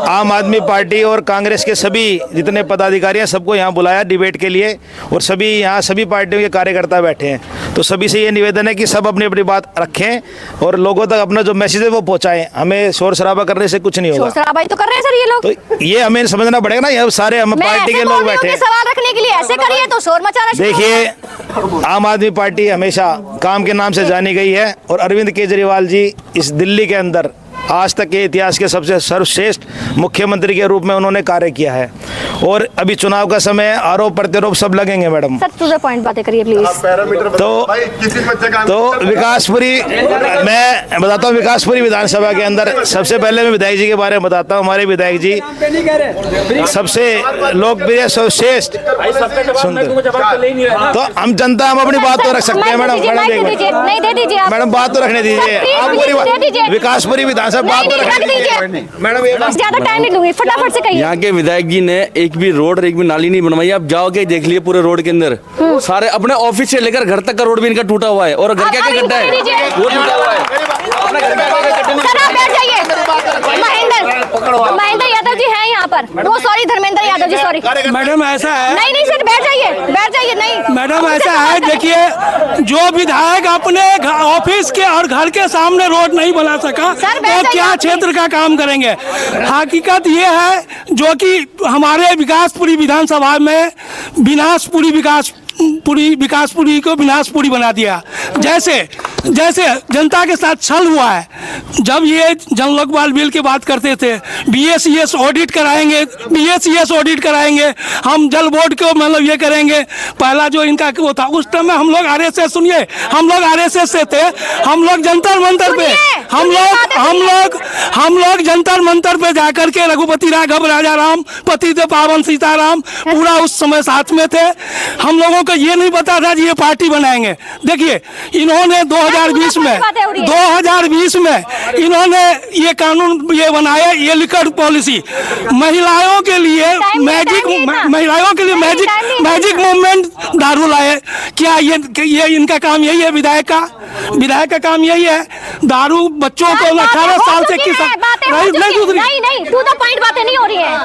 Speaker 15: आम आदमी पार्टी और कांग्रेस के सभी जितने पदाधिकारी हैं सबको यहाँ बुलाया डिबेट के लिए, और सभी यहाँ सभी पार्टियों के कार्यकर्ता बैठे हैं। तो सभी से ये निवेदन है कि सब अपनी अपनी बात रखें और लोगों तक अपना जो मैसेज है वो पहुँचाएं। हमें शोर शराबा करने से कुछ नहीं होगा।
Speaker 2: शोर शराबा तो कर रहे हैं सर ये लोग।
Speaker 15: तो ये हमें समझना पड़ेगा ना, ये सारे हम पार्टी के लोग बैठे हैं।
Speaker 2: सवाल रखने के लिए ऐसे करिए तो शोर मचाना।
Speaker 15: देखिए, आम आदमी पार्टी हमेशा काम के नाम से जानी गई है और अरविंद केजरीवाल जी इस दिल्ली के अंदर आज तक के इतिहास के सबसे सर्वश्रेष्ठ मुख्यमंत्री के रूप में उन्होंने कार्य किया है। और अभी चुनाव का समय, आरोप प्रत्यारोप सब लगेंगे madam.
Speaker 2: Sir to the point बातें करिए प्लीज।
Speaker 15: तो विकासपुरी, मैं बताता हूँ, विकासपुरी विधानसभा के अंदर सबसे पहले मैं विधायक जी के बारे में बताता हूँ। हमारे विधायक जी सबसे लोकप्रिय, सर्वश्रेष्ठ, तो हम जनता, हम अपनी बात तो रख सकते हैं मैडम। मैडम बात तो रखने दीजिए, आप पूरी विकासपुरी विधानसभा बात तो रखने दीजिए मैडम।
Speaker 2: ज्यादा टाइम नहीं लूंगी, फटाफट से कहिए।
Speaker 16: यहाँ के विधायक जी ने एक भी रोड और एक भी नाली नहीं बनवाई। आप जाओगे देख लिए पूरे रोड के अंदर सारे अपने ऑफिस से लेकर घर तक का रोड भी इनका टूटा हुआ है। और घर क्या गड्ढा है वो टूटा हुआ है।
Speaker 2: महेंद्र यादव जी हैं यहाँ पर। वो sorry, Dharmendra Yadav ji, sorry
Speaker 11: madam. ऐसा है,
Speaker 2: नहीं सर, बैठ जाइए। नहीं
Speaker 11: मैडम, ऐसा है, देखिए, जो विधायक अपने ऑफिस के और घर के सामने रोड नहीं बना सका तो क्या क्षेत्र का काम करेंगे? हकीकत ये है जो कि हमारे विकासपुरी विधानसभा में विकासपुरी को विनाशपुरी बना दिया। जैसे जनता के साथ छल हुआ है। जब ये जन लोकपाल बिल की बात करते थे, बीएसईएस ऑडिट कराएंगे, हम जल बोर्ड को मतलब ये करेंगे, पहला जो इनका वो था उस टाइम में हम लोग आरएसएस, सुनिए, हम लोग आरएसएस से थे। हम लोग जंतर मंतर पे हम लोग जंतर मंतर पे जाकर के रघुपति राघव राजा राम, पतिदेव पावन सीताराम पूरा उस समय साथ में थे। हम लोगों को ये नहीं पता था कि ये पार्टी बनाएंगे। देखिए, इन्होंने 2020 में इन्होंने ये कानून ये बनाया, ये लिकर पॉलिसी महिलाओं के लिए मैजिक मूवमेंट दारू लाए। क्या ये इनका काम यही है? विधायक का काम यही है? दारू बच्चों को 18 साल से किस
Speaker 2: नहीं, टू द पॉइंट बातें नहीं हो रही है।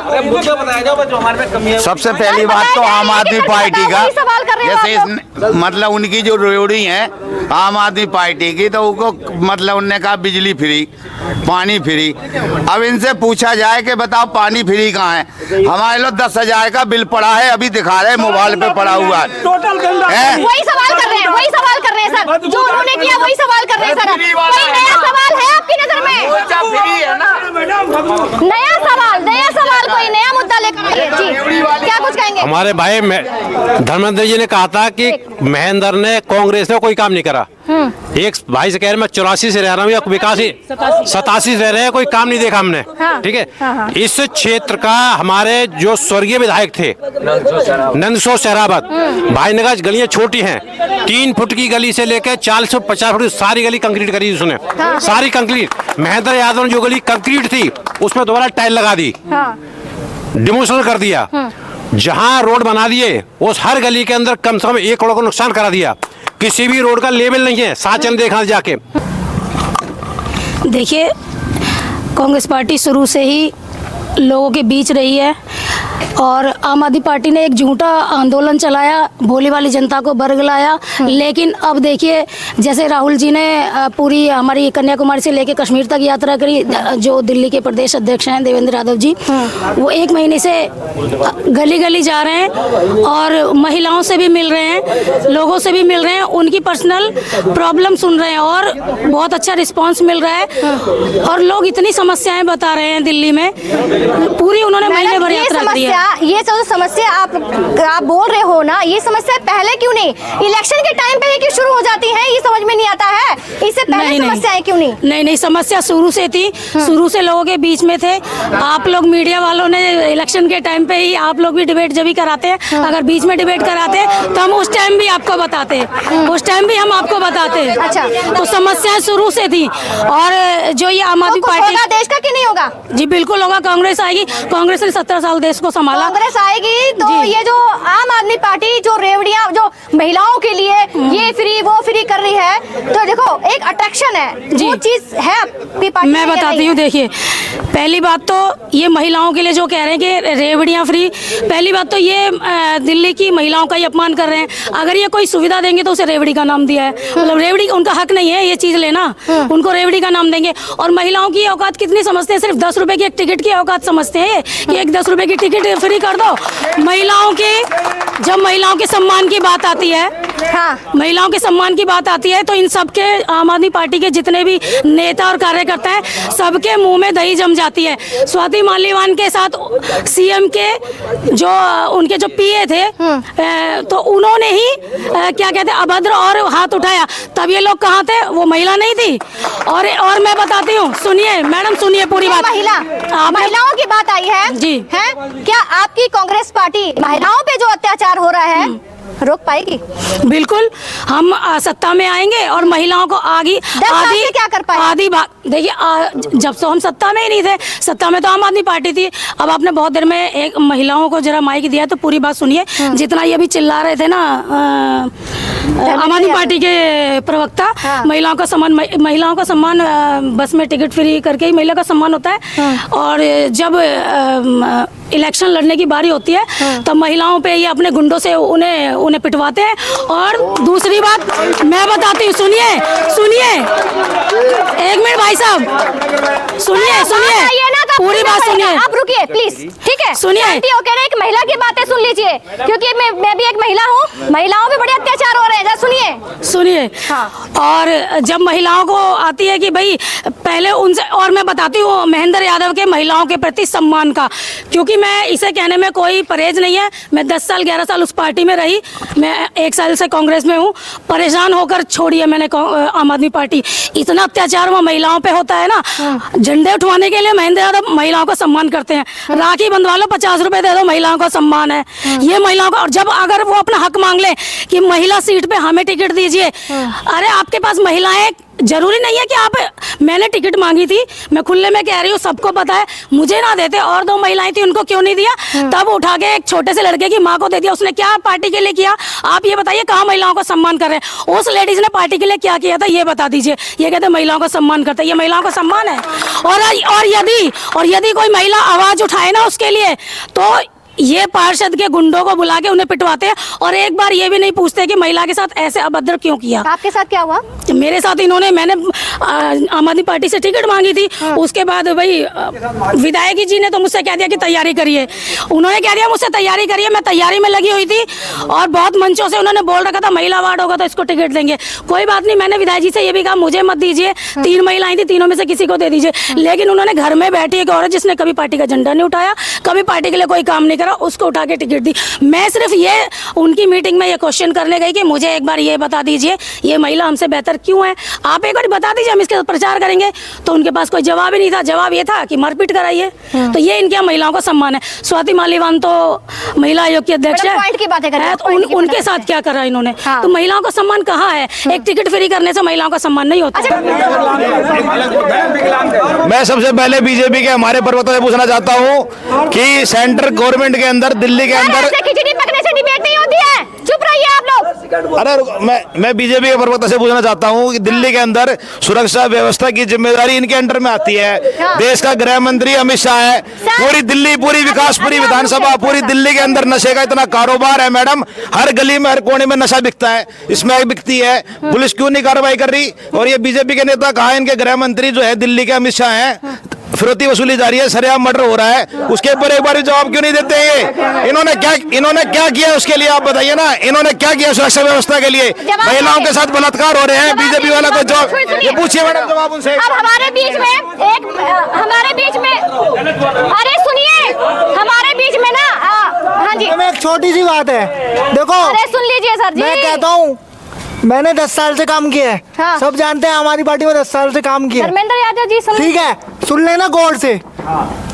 Speaker 17: सबसे पहली बात तो आम आदमी पार्टी का, जैसे मतलब उनकी जो रोड़ी है आम आदमी पार्टी की, तो उनको मतलब उनने कहा बिजली फ्री, पानी फ्री। अब इनसे पूछा जाए कि बताओ पानी फ्री कहाँ है? हमारे लोग 10,000 का बिल पड़ा है, अभी दिखा रहे हैं मोबाइल पे पड़ा हुआ है।
Speaker 2: वही सवाल कर रहे हैं सर, जो उन्होंने किया वही सवाल कर रहे हैं सर। कोई नया सवाल है आपकी नजर में? नया सवाल कोई नया मुद्दा लेकर आइए जी। क्या कुछ कहेंगे?
Speaker 6: हमारे भाई धर्मेंद्र जी ने कहा था कि महेंद्र ने, कांग्रेस ने कोई काम नहीं करा। एक भाई से कह रहे मैं 84 से रह रहा हूँ या विकास 87 से रह रहे हैं, कोई काम नहीं देखा हमने। ठीक है, इस क्षेत्र का हमारे जो स्वर्गीय विधायक थे नंदकिशोर सहरावत भाई ने कहा गलियां छोटी हैं, 3 फुट की गली से लेकर 40-50 फुट सारी गली कंक्रीट करी उसने, सारी कंक्रीट। महेंद्र यादव ने जो गली कंक्रीट थी उसमें दोबारा टाइल लगा दी, डिमोशन कर दिया। जहां रोड बना दिए उस हर गली के अंदर कम से कम 1 करोड़ का नुकसान करा दिया। किसी भी रोड का लेवल नहीं है, साचन देखा जाके।
Speaker 1: देखिए, कांग्रेस पार्टी शुरू से ही लोगों के बीच रही है और आम आदमी पार्टी ने एक झूठा आंदोलन चलाया, भोली वाली जनता को बरगलाया। लेकिन अब देखिए, जैसे राहुल जी ने पूरी हमारी कन्याकुमारी से लेकर कश्मीर तक यात्रा करी, जो दिल्ली के प्रदेश अध्यक्ष हैं देवेंद्र यादव जी, वो 1 महीने से गली गली जा रहे हैं और महिलाओं से भी मिल रहे हैं, लोगों से भी मिल रहे हैं, उनकी पर्सनल प्रॉब्लम सुन रहे हैं और बहुत अच्छा रिस्पॉन्स मिल रहा है। और लोग इतनी समस्याएं बता रहे हैं दिल्ली में, पूरी उन्होंने महीने भर यात्रा करी है।
Speaker 2: ये सब समस्या आप बोल रहे हो ना, ये समस्या पहले क्यों नहीं, इलेक्शन के टाइम पे ही क्यों शुरू हो जाती है, ये समझ में नहीं आता है। इससे पहले समस्याएं क्यों नहीं?
Speaker 1: नहीं, समस्या शुरू से थी, शुरू से लोगों के बीच में थे। आप लोग मीडिया वालों ने इलेक्शन के टाइम पे ही, आप लोग भी डिबेट जब भी कराते हैं, अगर बीच में डिबेट कराते तो हम उस टाइम भी आपको बताते, उस टाइम भी हम आपको बताते।
Speaker 2: अच्छा,
Speaker 1: तो समस्याएं शुरू से थी। और जो ये आम आदमी पार्टी,
Speaker 2: देश का कि नहीं होगा?
Speaker 1: जी बिल्कुल होगा, कांग्रेस आएगी। कांग्रेस ने 17 साल देश को संभाला,
Speaker 2: कांग्रेस आएगी तो ये जो आम आदमी पार्टी जो रेवड़ियां जो महिलाओं के लिए ये फ्री वो फ्री कर रही है, तो देखो एक अट्रैक्शन है, वो चीज है आपकी पार्टी।
Speaker 1: मैं बताती हूँ, देखिए, पहली बात तो ये महिलाओं के लिए जो कह रहे हैं कि रेवड़ियां फ्री, पहली बात तो ये दिल्ली की महिलाओं का ही अपमान कर रहे हैं। अगर ये कोई सुविधा देंगे तो उसे रेवड़ी का नाम दिया है, मतलब रेवड़ी उनका हक नहीं है ये चीज लेना, उनको रेवड़ी का नाम देंगे। और महिलाओं की औकात कितनी समझते हैं? सिर्फ 10 रुपए की एक टिकट की औकात समझते हैं कि एक 10 रुपए की टिकट फ्री कर दो। महिलाओं के, जब महिलाओं के सम्मान की बात आती है, महिलाओं के सम्मान की बात आती है, तो इन सब के आम आदमी पार्टी के जितने भी नेता और कार्यकर्ता हैं, सबके मुंह में दही जम जाती है। स्वाति मालीवाल के साथ सीएम के जो उनके जो पीए थे, तो उन्होंने ही क्या कहते हैं अभद्र और हाथ उठाया, तब ये लोग कहाँ थे? वो महिला नहीं थी। और मैं बताती हूँ, सुनिए मैडम, सुनिए पूरी बात।
Speaker 2: महिलाओं की बात आई है
Speaker 1: जी,
Speaker 2: है क्या आपकी कांग्रेस पार्टी महिलाओं पे जो अत्याचार हो रहा है रोक पाएगी?
Speaker 1: बिल्कुल, हम सत्ता में आएंगे और महिलाओं को आगे
Speaker 2: क्या कर पाए?
Speaker 1: आधी बात देखिए, जब तो हम सत्ता में ही नहीं थे, सत्ता में तो आम आदमी पार्टी थी। अब आपने बहुत देर में एक महिलाओं को जरा माइक दिया, तो पूरी बात सुनिए। जितना ये भी चिल्ला रहे थे ना आम आदमी पार्टी के प्रवक्ता, महिलाओं का सम्मान बस में टिकट फ्री करके ही महिला का सम्मान होता है। और जब इलेक्शन लड़ने की बारी होती है तब महिलाओं पे ये अपने गुंडों से उन्हें पिटवाते हैं। और दूसरी बात मैं बताती हूँ, सुनिए 1 मिनट भाई साहब, सुनिए पूरी बात सुनिए।
Speaker 2: आप रुकिए प्लीज, ठीक है?
Speaker 1: सुनिए,
Speaker 2: एक महिला की बातें सुन लीजिए, क्योंकि मैं भी एक महिला हूँ, महिलाओं पे बड़े अत्याचार हो रहे हैं। सुनिए।
Speaker 1: और जब महिलाओं को आती है कि भाई पहले उनसे, और मैं बताती हूँ महेंद्र यादव के महिलाओं के प्रति सम्मान का, क्योंकि मैं इसे कहने में कोई परहेज नहीं है। मैं 10 साल 11 साल उस पार्टी में रही, मैं 1 साल से कांग्रेस में हूँ। परेशान होकर छोड़ी है मैंने आम आदमी पार्टी। इतना अत्याचार वहाँ महिलाओं पे होता है ना, झंडे उठवाने के लिए महेंद्र यादव महिलाओं का सम्मान करते हैं। राखी बंधवा लो, 50 रुपए दे दो, महिलाओं का सम्मान है ये महिलाओं का। और जब अगर वो अपना हक मांग ले कि महिला सीट पे हमें टिकट दीजिए, अरे आपके पास महिलाएं, जरूरी नहीं है कि आप, मैंने टिकट मांगी थी, मैं खुले में कह रही हूँ, सबको पता है, मुझे ना देते और 2 महिलाएं थी, उनको क्यों नहीं दिया? तब उठा के एक छोटे से लड़के की माँ को दे दिया। उसने क्या पार्टी के लिए किया? आप ये बताइए, कहाँ महिलाओं का सम्मान कर रहे हैं? उस लेडीज ने पार्टी के लिए क्या किया था ये बता दीजिए। ये कहते महिलाओं का सम्मान करते, ये महिलाओं का सम्मान है? और यदि कोई महिला आवाज उठाए ना उसके लिए, तो ये पार्षद के गुंडों को बुला के उन्हें पिटवाते हैं और एक बार ये भी नहीं पूछते कि महिला के साथ ऐसे अभद्र क्यों किया।
Speaker 2: आपके साथ क्या हुआ?
Speaker 1: मेरे साथ मैंने आम आदमी पार्टी से टिकट मांगी थी। उसके बाद भाई विधायक जी ने तो मुझसे कह दिया कि तैयारी करिए। उन्होंने कह दिया मुझसे तैयारी करिए, मैं तैयारी में लगी हुई थी और बहुत मंचों से उन्होंने बोल रखा था महिला वार्ड होगा तो इसको टिकट देंगे। कोई बात नहीं, मैंने विधायक जी से ये भी कहा मुझे मत दीजिए, 3 महिलाएं थी, तीनों में से किसी को दे दीजिए। लेकिन उन्होंने घर में बैठी एक औरत जिसने कभी पार्टी का झंडा नहीं उठाया, कभी पार्टी के लिए कोई काम नहीं करा, उसको उठा के टिकट दी। मैं सिर्फ ये उनकी मीटिंग में ये क्वेश्चन करने गई कि मुझे एक बार ये बता दीजिए ये महिला हमसे बेहतर क्यों है, आप एक बार बता दीजिए, हम इसके प्रचार करेंगे। तो उनके पास कोई जवाब ही नहीं था। जवाब ये था कि मारपीट कराइए। तो ये इनके यहाँ महिलाओं का सम्मान है। स्वाति मालीवाल तो महिला आयोग की अध्यक्ष है, तो उनके साथ क्या करा इन्होंने? तो महिलाओं का सम्मान कहाँ है? एक टिकट फ्री करने से महिलाओं का सम्मान नहीं होता।
Speaker 15: मैं सबसे पहले बीजेपी के हमारे प्रवक्ता से पूछना चाहता हूँ कि सेंट्रल गवर्नमेंट के अंदर, दिल्ली के अंदर
Speaker 2: खिचड़ी पकने से डिबेट नहीं होती है। चुप रहिए आप लोग।
Speaker 15: अरे मैं बीजेपी के प्रवक्ता से पूछना चाहता हूँ कि दिल्ली के अंदर सुरक्षा व्यवस्था की जिम्मेदारी इनके अंडर में आती है। देश का गृह मंत्री अमित शाह है। पूरी दिल्ली, पूरी विकासपुरी विधानसभा, पूरी दिल्ली के अंदर नशे का इतना कारोबार है मैडम। हर गली में, हर कोने में नशा बिकता है, स्मैक बिकती है। पुलिस क्यों नहीं कार्रवाई कर रही? और ये बीजेपी के नेता कहा, इनके गृह मंत्री जो है दिल्ली के अमित शाह हैं, फिरौती वसूली जा रही है, सरेआम मर्डर हो रहा है, उसके ऊपर एक बार भी जवाब क्यों नहीं देते ये? इन्होंने क्या किया उसके लिए आप बताइए ना। इन्होंने क्या किया सुरक्षा व्यवस्था के लिए? महिलाओं के साथ बलात्कार हो रहे हैं, बीजेपी वाला को जवाब ये पूछिए मैडम, जवाब उनसे।
Speaker 2: अब हमारे बीच में अरे सुनिए, हमारे बीच में ना, हाँ जी,
Speaker 3: एक छोटी सी बात है, देखो,
Speaker 2: अरे सुन लीजिए सर जी,
Speaker 3: मैं कहता हूँ मैंने 10 साल से काम किया है।
Speaker 2: हाँ।
Speaker 3: सब जानते हैं हमारी पार्टी में 10 साल से काम किया है।
Speaker 2: धर्मेंद्र यादव जी सुन,
Speaker 3: ठीक है, सुन लेना गौर से।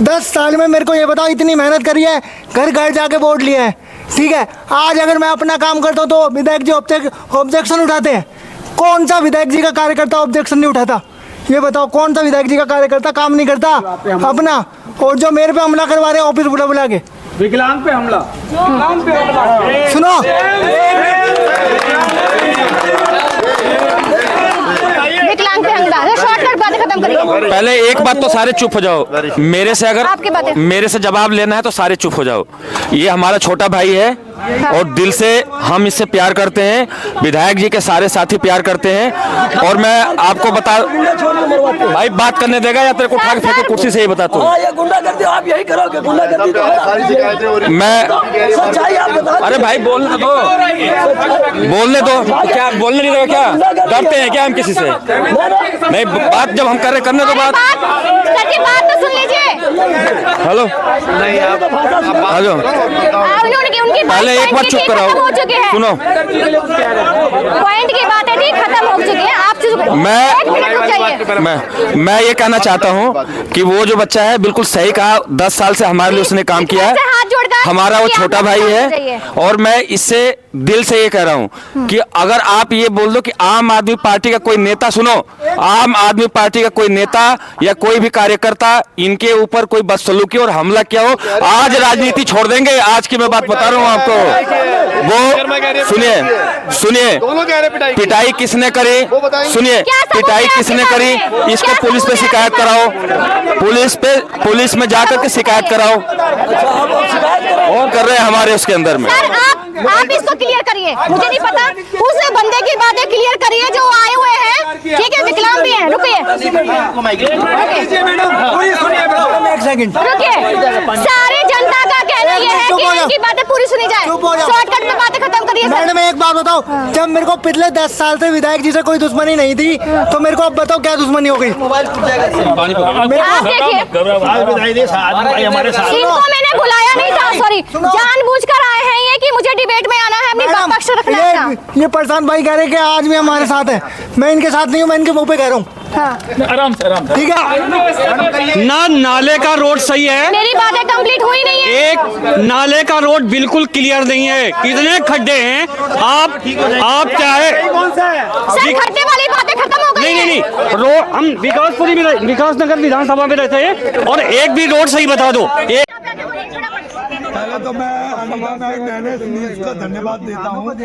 Speaker 3: 10 साल में मेरे को ये बताओ, इतनी मेहनत करी है, घर घर जाके वोट लिया है। ठीक है, आज अगर मैं अपना काम करता हूँ तो विधायक जी ऑब्जेक्शन उठाते हैं। कौन सा विधायक जी का कार्यकर्ता ऑब्जेक्शन नहीं उठाता? ये बताओ, कौन सा विधायक जी का कार्यकर्ता काम नहीं करता अपना? और जो मेरे पे हमला करवा रहे हैं ऑफिस बुला के,
Speaker 4: विकलांग पे हमला,
Speaker 3: सुनो,
Speaker 2: विकलांग पे हमला, शॉर्टकट बातें खत्म करिए।
Speaker 9: पहले एक बात तो सारे चुप हो जाओ। मेरे से अगर
Speaker 2: आपकी बातें,
Speaker 9: मेरे से जवाब लेना है तो सारे चुप हो जाओ। ये हमारा छोटा भाई है और दिल से हम इससे प्यार करते हैं। विधायक जी के सारे साथी प्यार करते हैं। और मैं आपको बता, भाई बात करने देगा या तेरे को उठा के फेंको कुर्सी से? ही बताता हूँ,
Speaker 12: आप यही करोगे गुंडागर्दी?
Speaker 9: मैं, अरे भाई बोलने दो, बोलने दो। क्या बोलने नहीं देगा? क्या डरते हैं क्या हम किसी से? नहीं, बात जब हम कर रहे, करने दो बात।
Speaker 2: बात तो सुन लीजिए।
Speaker 9: हेलो, आ जाओ। पहले एक बार चुप कराओ, सुनो।
Speaker 2: पॉइंट की बात है, ठीक, खत्म हो चुकी है। आप
Speaker 9: मैं ये कहना चाहता हूँ कि वो जो बच्चा है बिल्कुल सही कहा। 10 साल से हमारे लिए उसने काम किया है। हमारा वो छोटा भाई है। और मैं इससे दिल से ये कह रहा हूँ कि अगर आप ये बोल दो कि आम आदमी पार्टी का कोई नेता, सुनो, आम आदमी पार्टी का कोई नेता या कोई भी कार्यकर्ता इनके ऊपर कोई बदसलूकी और हमला किया हो, आज राजनीति छोड़ देंगे। आज की मैं बात बता रहा हूँ आपको। वो सुनिए, पिटाई किसने करी? सुनिए, पिटाई किसने करी? इसको पुलिस पे शिकायत कराओ, पुलिस में जाकर के शिकायत कराओ। और कर रहे हैं हमारे उसके अंदर में।
Speaker 2: आप इसको क्लियर करिए, मुझे नहीं पता। उस बंदे की बातें क्लियर करिए जो आए हुए हैं, ठीक है, विकलांग भी हैं। रुकिए, सारी जनता का कहना ये है कि इनकी बातें पूरी सुनी जाए, शॉर्टकट में बातें खत्म करिए।
Speaker 3: मैडम एक बात बताओ, जब मेरे को पिछले 10 साल से विधायक जी से कोई दुश्मनी नहीं थी, तो मेरे को अब बताओ क्या दुश्मनी हो गई?
Speaker 2: आप देखिए, इनको मैंने बुलाया नहीं था, सॉरी, जानबूझकर आए हैं ये कि मुझे डिबेट में आना है, अपनी पक्ष रखना है।
Speaker 3: ये प्रशांत भाई कह रहे हैं कि आज भी हमारे साथ है। मैं इनके साथ नहीं हूँ, मैं इनके मुंह पे कह रहा हूँ।
Speaker 11: आराम से, ठीक है ना। नाले का रोड सही है,
Speaker 2: मेरी बातें कंप्लीट हुई नहीं है।
Speaker 11: एक नाले का रोड बिल्कुल क्लियर नहीं है, कितने खड्डे हैं। आप चाहे
Speaker 2: सर, खड्डे वाली बातें खत्म हो गई।
Speaker 11: नहीं, रोड हम विकासनगर विधानसभा में रहते हैं और एक भी रोड सही बता दो।
Speaker 5: पहले तो मैं NS न्यूज़ का धन्यवाद देता हूँ कि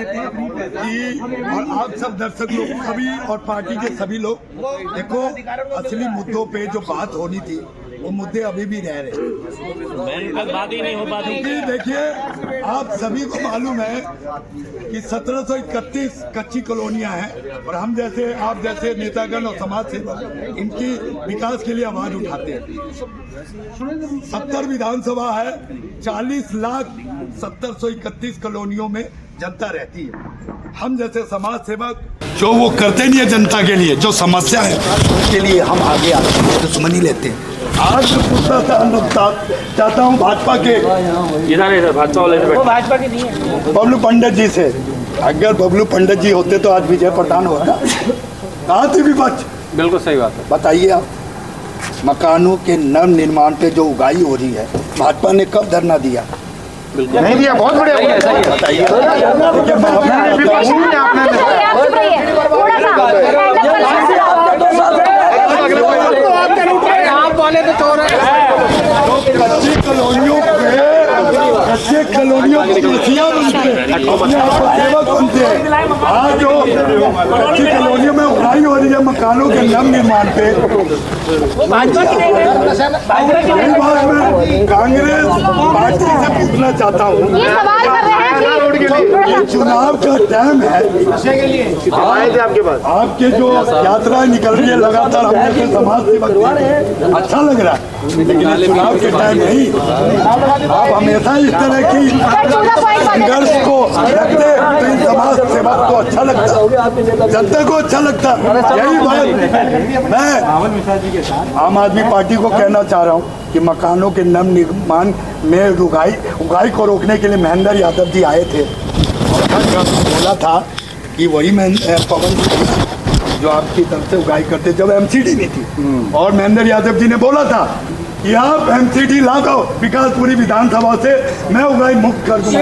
Speaker 5: और आप सब दर्शक लोग सभी और पार्टी के सभी लोग, देखो असली मुद्दों पे जो बात होनी थी वो मुद्दे अभी भी रह रहे।
Speaker 13: बात ही नहीं हो पाती।
Speaker 5: देखिए, आप सभी को मालूम है कि 1731 कच्ची कॉलोनियां हैं और हम जैसे, आप जैसे नेतागण और समाज सेवक इनकी विकास के लिए आवाज उठाते हैं। 70 विधानसभा है, 40 लाख 1731 कॉलोनियों में जनता रहती है। हम जैसे समाज सेवक जो वो करते नहीं है जनता के लिए, जो समस्या है उसके लिए हम आगे आते हैं, दुश्मनी लेते हैं। आज मैं पूछना चाहता हूँ भाजपा के
Speaker 16: इधर भाजपा वाले
Speaker 11: भाजपा के नहीं है।
Speaker 5: बबलू पंडित जी से, अगर बबलू पंडित जी होते तो आज विजय प्रधान होता। कहाँ थे विपक्ष?
Speaker 16: बिल्कुल सही बात है।
Speaker 5: बताइए आप, मकानों के नव निर्माण पे जो उगाही हो रही है, भाजपा ने कब धरना दिया?
Speaker 7: नहीं दिया, बहुत बढ़िया
Speaker 5: बताइए। कच्चे कॉलोनियों के मुखिया बनते हैं, अपने आप को सेवक बनते हैं। आज जो कच्ची कॉलोनियों में उड़ाई हो रही है मकानों के नव निर्माण पे, कांग्रेस पार्टी से पूछना चाहता हूँ, ये चुनाव का टाइम है, आपके जो यात्राएं निकल रही है लगातार, हम जैसे समाज सेवक अच्छा लग रहा है, लेकिन ये चुनाव के टाइम नहीं। आप हमेशा इस तरह की संघर्ष को रखते तो इन समाज सेवक को अच्छा लगता, जनता को अच्छा लगता। यही बात मैं आम आदमी पार्टी को कहना चाह रहा हूँ कि मकानों के नव निर्माण में उगाही को रोकने के लिए महेंद्र यादव जी आए थे और बोला था कि वही पवन जो आपकी तरफ से उगाही करते जब एमसीडी नहीं थी, और महेंद्र यादव जी ने बोला था कि आप एमसीडी ला दो विकासपुरी विधानसभा से, मैं उगाही मुक्त कर दूंगा।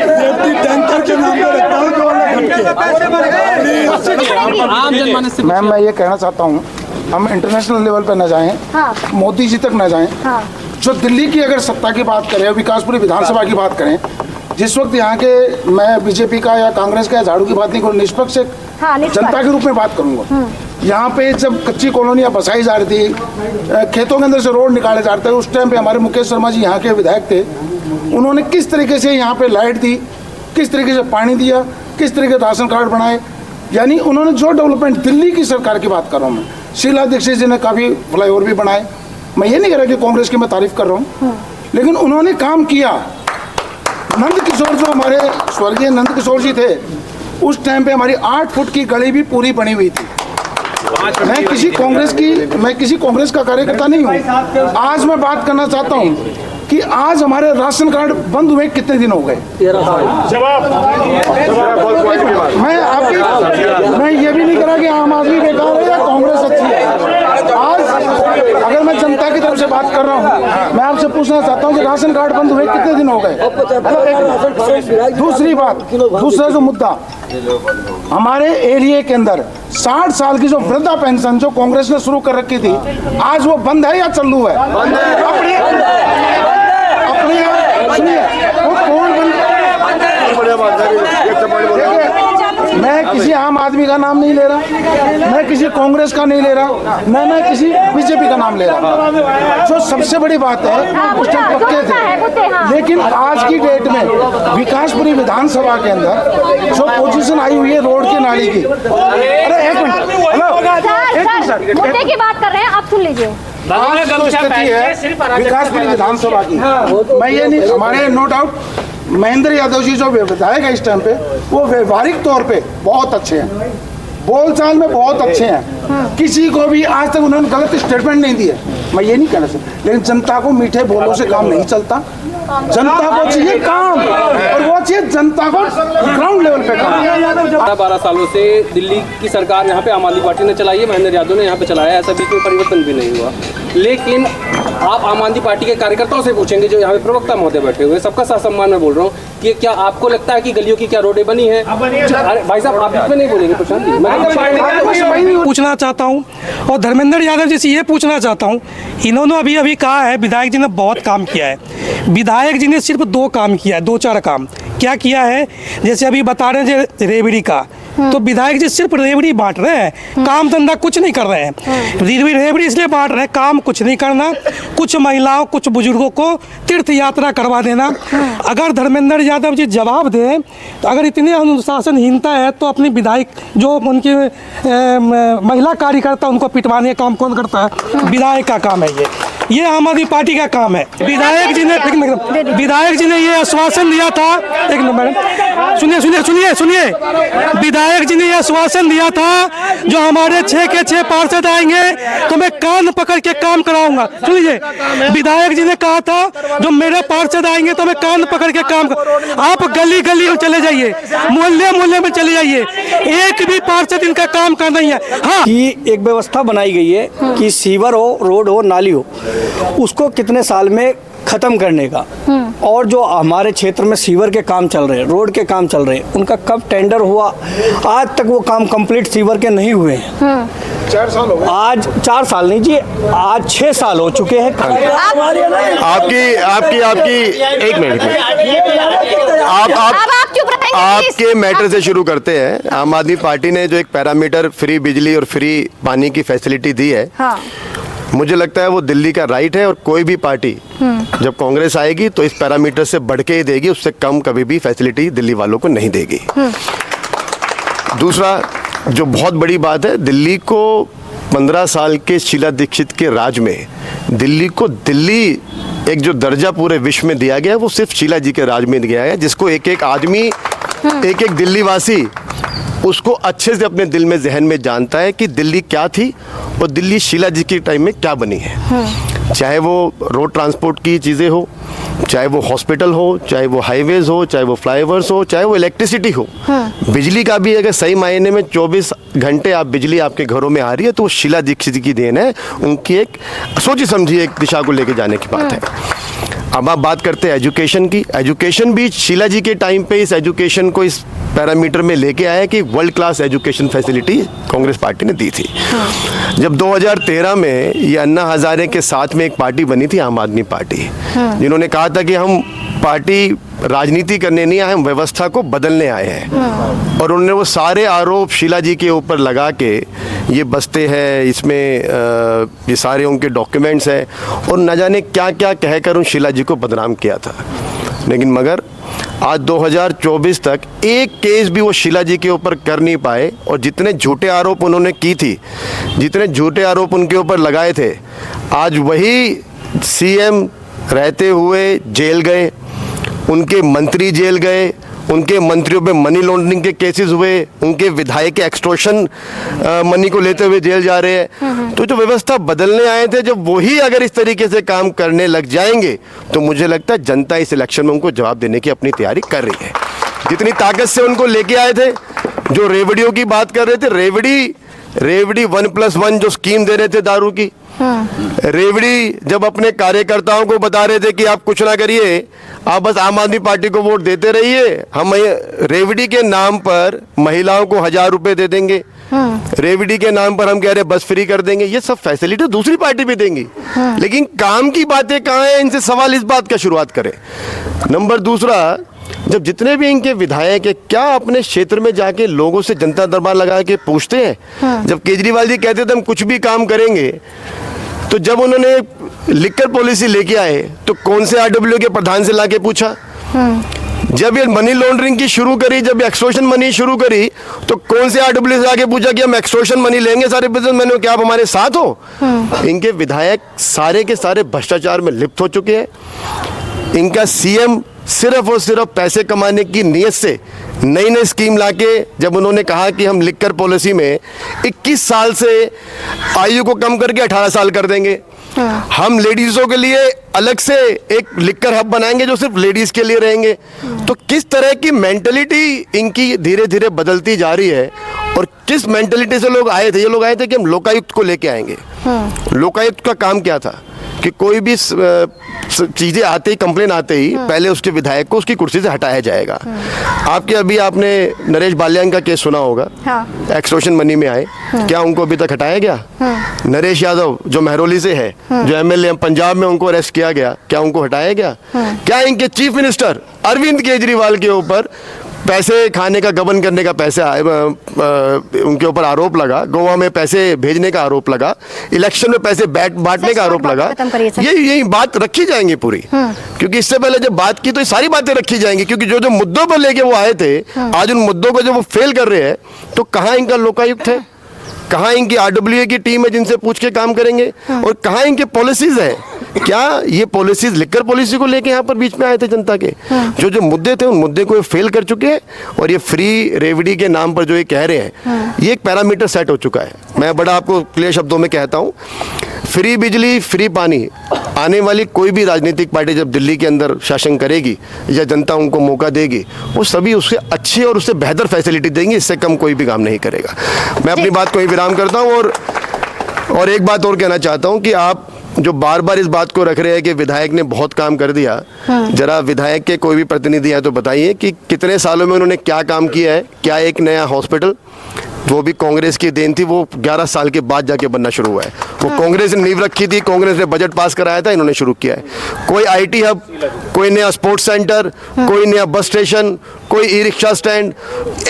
Speaker 5: सेफ्टी टैंकर के नाम पर रखता हूँ जो
Speaker 18: मैम मैं ये कहना चाहता हूँ, हम इंटरनेशनल लेवल पर न जाएं, मोदी जी तक न जाएं। जो दिल्ली की अगर सत्ता की बात करें, विकासपुरी विधानसभा की बात करें, जिस वक्त यहाँ के मैं बीजेपी का या कांग्रेस का या झाड़ू की बात नहीं करूँ, निष्पक्ष जनता के रूप में बात करूँगा। यहाँ पे जब कच्ची कॉलोनियाँ बसाई जा रही थी, खेतों के अंदर से रोड निकाले जा रहे थे, उस टाइम पे हमारे मुकेश शर्मा जी यहाँ के विधायक थे। उन्होंने किस तरीके से यहाँ पे लाइट दी, किस तरीके से पानी दिया, किस तरीके से राशन कार्ड बनाए, यानी उन्होंने जो डेवलपमेंट, दिल्ली की सरकार की बात कर रहा हूँ मैं, शीला दीक्षित जी ने काफ़ी फ्लाईओवर भी बनाए। मैं ये नहीं कह रहा कि कांग्रेस की मैं तारीफ कर रहा हूँ, लेकिन उन्होंने काम किया। नंद किशोर जो हमारे स्वर्गीय नंद किशोर जी थे, उस टाइम पे हमारी 8 फुट की गली भी पूरी बनी हुई थी। मैं किसी कांग्रेस का कार्यकर्ता नहीं हूँ। आज मैं बात करना चाहता हूँ कि आज हमारे राशन कार्ड बंद हुए कितने दिन हो गए? मैं ये भी नहीं कह रहा कि आम आदमी बेकार है या कांग्रेस अच्छी है। आज अगर मैं जनता की तरफ से बात कर रहा हूँ, मैं आपसे पूछना चाहता हूँ कि राशन कार्ड बंद हुए कितने दिन हो गए? दूसरी बात, दूसरा जो मुद्दा, हमारे एरिया के अंदर 60 साल की जो वृद्धा पेंशन जो कांग्रेस ने शुरू कर रखी थी, आज वो बंद है या चालू है? मैं किसी आम आदमी का नाम नहीं ले रहा, मैं किसी कांग्रेस का नहीं ले रहा, मैं किसी बीजेपी का नाम ले रहा। जो सबसे बड़ी बात है, उस टाइम पक्के थे, लेकिन आज की डेट में विकासपुरी विधानसभा के अंदर जो पोजीशन आई हुई है रोड की नाली की, अरे एक मिनट, हेलो,
Speaker 2: मुद्दे की बात कर रहे हैं, आप सुन लीजिए।
Speaker 18: आज जो स्थिति है विकासपुरी विधानसभा की, मैं ये नहीं, हमारे नो डाउट महेंद्र यादव जी जो विधायक है इस टाइम पे, वो व्यवहारिक तौर पे बहुत अच्छे हैं, बोलचाल में बहुत अच्छे हैं, किसी को भी आज तक उन्होंने गलत स्टेटमेंट नहीं दिए। मैं ये नहीं कहना चाहता, लेकिन जनता को मीठे बोलों से काम नहीं चलता, जनता को चाहिए काम, और वो चाहिए जनता को ग्राउंड लेवल पे काम।
Speaker 16: 12 सालों से दिल्ली की सरकार यहाँ पे आम आदमी पार्टी ने चलाई है, महेंद्र यादव ने यहाँ पे चलाया, ऐसा भी कोई परिवर्तन भी नहीं हुआ। लेकिन आप आम आदमी पार्टी के कार्यकर्ताओं से पूछेंगे, जो यहाँ पे प्रवक्ता महोदय बैठे हुए, सबका सम्मान में बोल रहा हूँ, कि क्या आपको लगता है कि गलियों की क्या रोडें बनी है? भाई साहब आप इसमें नहीं बोलेंगे प्रशांत जी, मैं
Speaker 19: पूछना चाहता हूँ, और धर्मेंद्र यादव जी से ये पूछना चाहता हूँ, इन्होंने अभी कहा है विधायक जी ने बहुत काम किया है। विधायक जी ने सिर्फ 2 काम किया है, 2-4 काम क्या किया है? जैसे अभी बता रहे हैं रेवड़ी का, तो विधायक जी सिर्फ रेवड़ी बांट रहे हैं, काम धंधा कुछ नहीं कर रहे हैं। रेवड़ी इसलिए बांट रहे हैं, काम कुछ नहीं करना, कुछ महिलाओं कुछ बुजुर्गों को तीर्थ यात्रा करवा देना। अगर धर्मेंद्र यादव जी जवाब दें, तो अगर इतनी अनुशासनहीनता है तो अपनी विधायक जो उनकी महिला कार्यकर्ता उनको पिटवाने का काम कौन करता है? विधायक का काम है ये। ये आम आदमी पार्टी का काम है। विधायक जी ने ये आश्वासन दिया था, एक मिनट मैडम, सुनिए, विधायक जी ने ये आश्वासन दिया था जो हमारे 6 के 6 पार्षद आएंगे तो मैं कान पकड़ के काम कराऊंगा। सुनिए, विधायक जी ने कहा था जो मेरे पार्षद आएंगे तो मैं कान पकड़ के काम आप गली गली में चले जाइए, मोहल्ले में चले जाइए, एक भी पार्षद इनका काम का नहीं है। हाँ,
Speaker 12: कि एक व्यवस्था बनाई गई है कि सीवर हो, रोड हो, नाली हो, उसको कितने साल में खत्म करने का, और जो हमारे क्षेत्र में सीवर के काम चल रहे हैं, रोड के काम चल रहे हैं, उनका कब टेंडर हुआ, आज तक वो काम कंप्लीट सीवर के नहीं हुए हैं।
Speaker 18: 4 साल हो गए।
Speaker 12: आज 4 साल नहीं जी, आज 6 साल हो चुके हैं।
Speaker 8: आपकी एक मिनट, आपके मैटर से शुरू करते हैं। आम आदमी पार्टी ने जो एक पैरामीटर फ्री बिजली और फ्री पानी की फैसिलिटी दी है, मुझे लगता है वो दिल्ली का राइट है, और कोई भी पार्टी जब कांग्रेस आएगी तो इस पैरामीटर से बढ़ के ही देगी, उससे कम कभी भी फैसिलिटी दिल्ली वालों को नहीं देगी। दूसरा जो बहुत बड़ी बात है, दिल्ली को 15 साल के शीला दीक्षित के राज में दिल्ली एक जो दर्जा पूरे विश्व में दिया गया, वो सिर्फ शीला जी के राज में दिया गया, जिसको एक एक आदमी, एक एक दिल्ली वासी उसको अच्छे से अपने दिल में, जहन में जानता है कि दिल्ली क्या थी और दिल्ली शीला जी के टाइम में क्या बनी है। चाहे वो रोड ट्रांसपोर्ट की चीज़ें हो, चाहे वो हॉस्पिटल हो, चाहे वो हाईवेज हो, चाहे वो फ्लाईओवर्स हो, चाहे वो इलेक्ट्रिसिटी हो। बिजली का भी अगर सही मायने में 24 घंटे आप बिजली आपके घरों में आ रही है तो वो शीला दीक्षित की देन है, उनकी एक सोची समझी एक दिशा को लेके जाने की बात है। अब आप बात करते हैं एजुकेशन की। एजुकेशन भी शीला जी के टाइम पे इस एजुकेशन को इस पैरामीटर में लेके आया कि world class education facility Congress party ने दी थी। जब 2013 में ये अन्ना हजारे के साथ में एक पार्टी बनी थी, आम आदमी पार्टी, जिन्होंने कहा था कि हम पार्टी राजनीति करने नहीं आए, हम व्यवस्था को बदलने आए हैं, और उन्होंने वो सारे आरोप शीला जी के ऊपर लगा के, ये बस्ते हैं, इसमें ये सारे उनके डॉक्यूमेंट्स हैं, और न जाने क्या क्या कहकर उन शीला जी को बदनाम किया था। लेकिन मगर आज 2024 तक एक केस भी वो शीला जी के ऊपर कर नहीं पाए, और जितने झूठे आरोप उन्होंने की थी, जितने झूठे आरोप उनके ऊपर लगाए थे, आज वही सीएम रहते हुए जेल गए, उनके मंत्री जेल गए, उनके मंत्रियों पे मनी लॉन्ड्रिंग के केसेस हुए, उनके विधायक एक्सटॉर्शन मनी को लेते हुए जेल जा रहे हैं। तो जो व्यवस्था बदलने आए थे, जब वही अगर इस तरीके से काम करने लग जाएंगे तो मुझे लगता है जनता इस इलेक्शन में उनको जवाब देने की अपनी तैयारी कर रही है। जितनी ताकत से उनको लेके आए थे, जो रेवड़ियों की बात कर रहे थे, रेवड़ी 1+1 जो स्कीम दे रहे थे दारू की, रेवड़ी जब अपने कार्यकर्ताओं को बता रहे थे कि आप कुछ ना करिए, आप बस आम आदमी पार्टी को वोट देते रहिए, हम रेवड़ी के नाम पर महिलाओं को 1000 रुपए दे देंगे, रेवड़ी के नाम पर हम कह रहे बस फ्री कर देंगे, ये सब फैसिलिटी दूसरी पार्टी भी देंगी, लेकिन काम की बातें कहाँ हैं? इनसे सवाल इस बात का शुरुआत करें। नंबर दूसरा, जब जितने भी इनके विधायक है, क्या अपने क्षेत्र में जाके लोगों से जनता दरबार लगा के पूछते हैं? जब केजरीवाल जी कहते थे हम कुछ भी काम करेंगे, तो जब उन्होंने लिकर पॉलिसी लेके आए तो कौन से आरडब्ल्यू के प्रधान से लाके पूछा? जब ये मनी लॉन्ड्रिंग की शुरू करी, जब एक्सटॉर्शन मनी शुरू करी, तो कौन से आरडब्ल्यू से आके पूछा कि हम एक्सटॉर्शन मनी लेंगे सारे बिजनेसमैन में, क्या आप हमारे साथ हो? इनके विधायक सारे के सारे भ्रष्टाचार में लिप्त हो चुके हैं। इनका सीएम सिर्फ और सिर्फ पैसे कमाने की नीयत से नई नई स्कीम लाके, जब उन्होंने कहा कि हम लिकर पॉलिसी में 21 साल से आयु को कम करके 18 साल कर देंगे, हम लेडीजों के लिए अलग से एक लिकर हब बनाएंगे जो सिर्फ लेडीज के लिए रहेंगे, तो किस तरह की मेंटलिटी इनकी धीरे धीरे बदलती जा रही है। और किस मेंटलिटी से लोग आए थे? ये लोग आए थे कि हम लोकायुक्त को लेके आएंगे। लोकायुक्त का काम क्या था कि कोई भी चीजें आते ही, कंप्लेन आते ही पहले उसके विधायक को उसकी कुर्सी से हटाया जाएगा। आपने नरेश बाल्यान का केस सुना होगा, एक्सटॉर्शन मनी में आए, क्या उनको अभी तक हटाया गया? नरेश यादव जो महरौली से है, जो एमएलए पंजाब में, उनको अरेस्ट किया गया, क्या उनको हटाया गया? क्या इनके चीफ मिनिस्टर अरविंद केजरीवाल के ऊपर पैसे खाने का, गबन करने का पैसा उनके ऊपर आरोप लगा, गोवा में पैसे भेजने का आरोप लगा, इलेक्शन में पैसे बांटने का आरोप लगा, यही बात रखी जाएंगी पूरी, क्योंकि इससे पहले जब बात की तो ये सारी बातें रखी जाएंगी, क्योंकि जो जो मुद्दों पर लेके वो आए थे, आज उन मुद्दों को जब वो फेल कर रहे हैं, तो कहाँ इनका लोकायुक्त है, कहाँ इनकी आरडब्ल्यूए की टीम है जिनसे पूछ के काम करेंगे, और कहाँ इनके पॉलिसीज है? क्या ये पॉलिसीज लिकर पॉलिसी को लेके यहाँ पर बीच में आए थे जनता के? जो मुद्दे थे उन मुद्दे को फेल कर चुके हैं, और ये फ्री रेवड़ी के नाम पर जो ये कह रहे हैं, ये एक पैरामीटर सेट हो चुका है। मैं बड़ा आपको क्लियर शब्दों में कहता हूँ, फ्री बिजली, फ्री पानी, आने वाली कोई भी राजनीतिक पार्टी जब दिल्ली के अंदर शासन करेगी या जनता उनको मौका देगी, वो सभी उससे अच्छी और उससे बेहतर फैसिलिटी देंगे, इससे कम कोई भी काम नहीं करेगा। मैं अपनी बात को ही विराम करता हूँ और एक बात और कहना चाहता हूँ कि आप जो बार बार इस बात को रख रहे हैं कि विधायक ने बहुत काम कर दिया, जरा विधायक के कोई भी प्रतिनिधि हैं तो बताइए कि कितने सालों में उन्होंने क्या काम किया है। क्या एक नया हॉस्पिटल, वो भी कांग्रेस की देन थी, वो 11 साल के बाद जाके बनना शुरू हुआ है। वो कांग्रेस ने नींव रखी थी, कांग्रेस ने बजट पास कराया था, इन्होंने शुरू किया है। कोई आईटी हब, कोई नया स्पोर्ट्स सेंटर, कोई नया बस स्टेशन, कोई ई रिक्शा स्टैंड,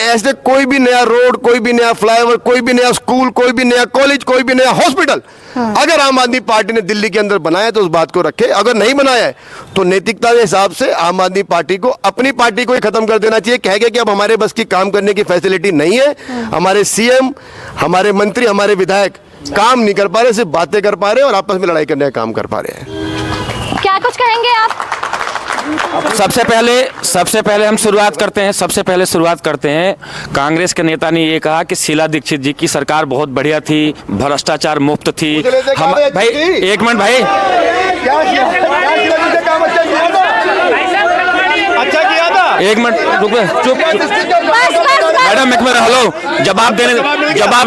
Speaker 8: ऐसे कोई भी नया रोड, कोई भी नया फ्लाईओवर, कोई भी नया स्कूल, कोई भी नया कॉलेज, कोई भी नया हॉस्पिटल अगर आम आदमी पार्टी ने दिल्ली के अंदर बनाया तो उस बात को रखे। अगर नहीं बनाया है तो नैतिकता के हिसाब से आम आदमी पार्टी को अपनी पार्टी को ही खत्म कर देना चाहिए, कह के कि अब हमारे बस की काम करने की फैसिलिटी नहीं है। हमारे सीएम, हमारे मंत्री, हमारे विधायक काम नहीं कर पा रहे, सिर्फ बातें कर पा रहे हैं और आपस में लड़ाई करने का काम कर पा रहे हैं।
Speaker 2: क्या कुछ कहेंगे आप?
Speaker 9: सबसे पहले हम शुरुआत करते हैं कांग्रेस के नेता ने ये कहा कि शीला दीक्षित जी की सरकार बहुत बढ़िया थी, भ्रष्टाचार मुक्त थी। हम भाई एक मिनट भाई,
Speaker 7: अच्छा किया था,
Speaker 9: एक मिनट रुको, चुप मैडम, एक मिनट, हेलो, जवाब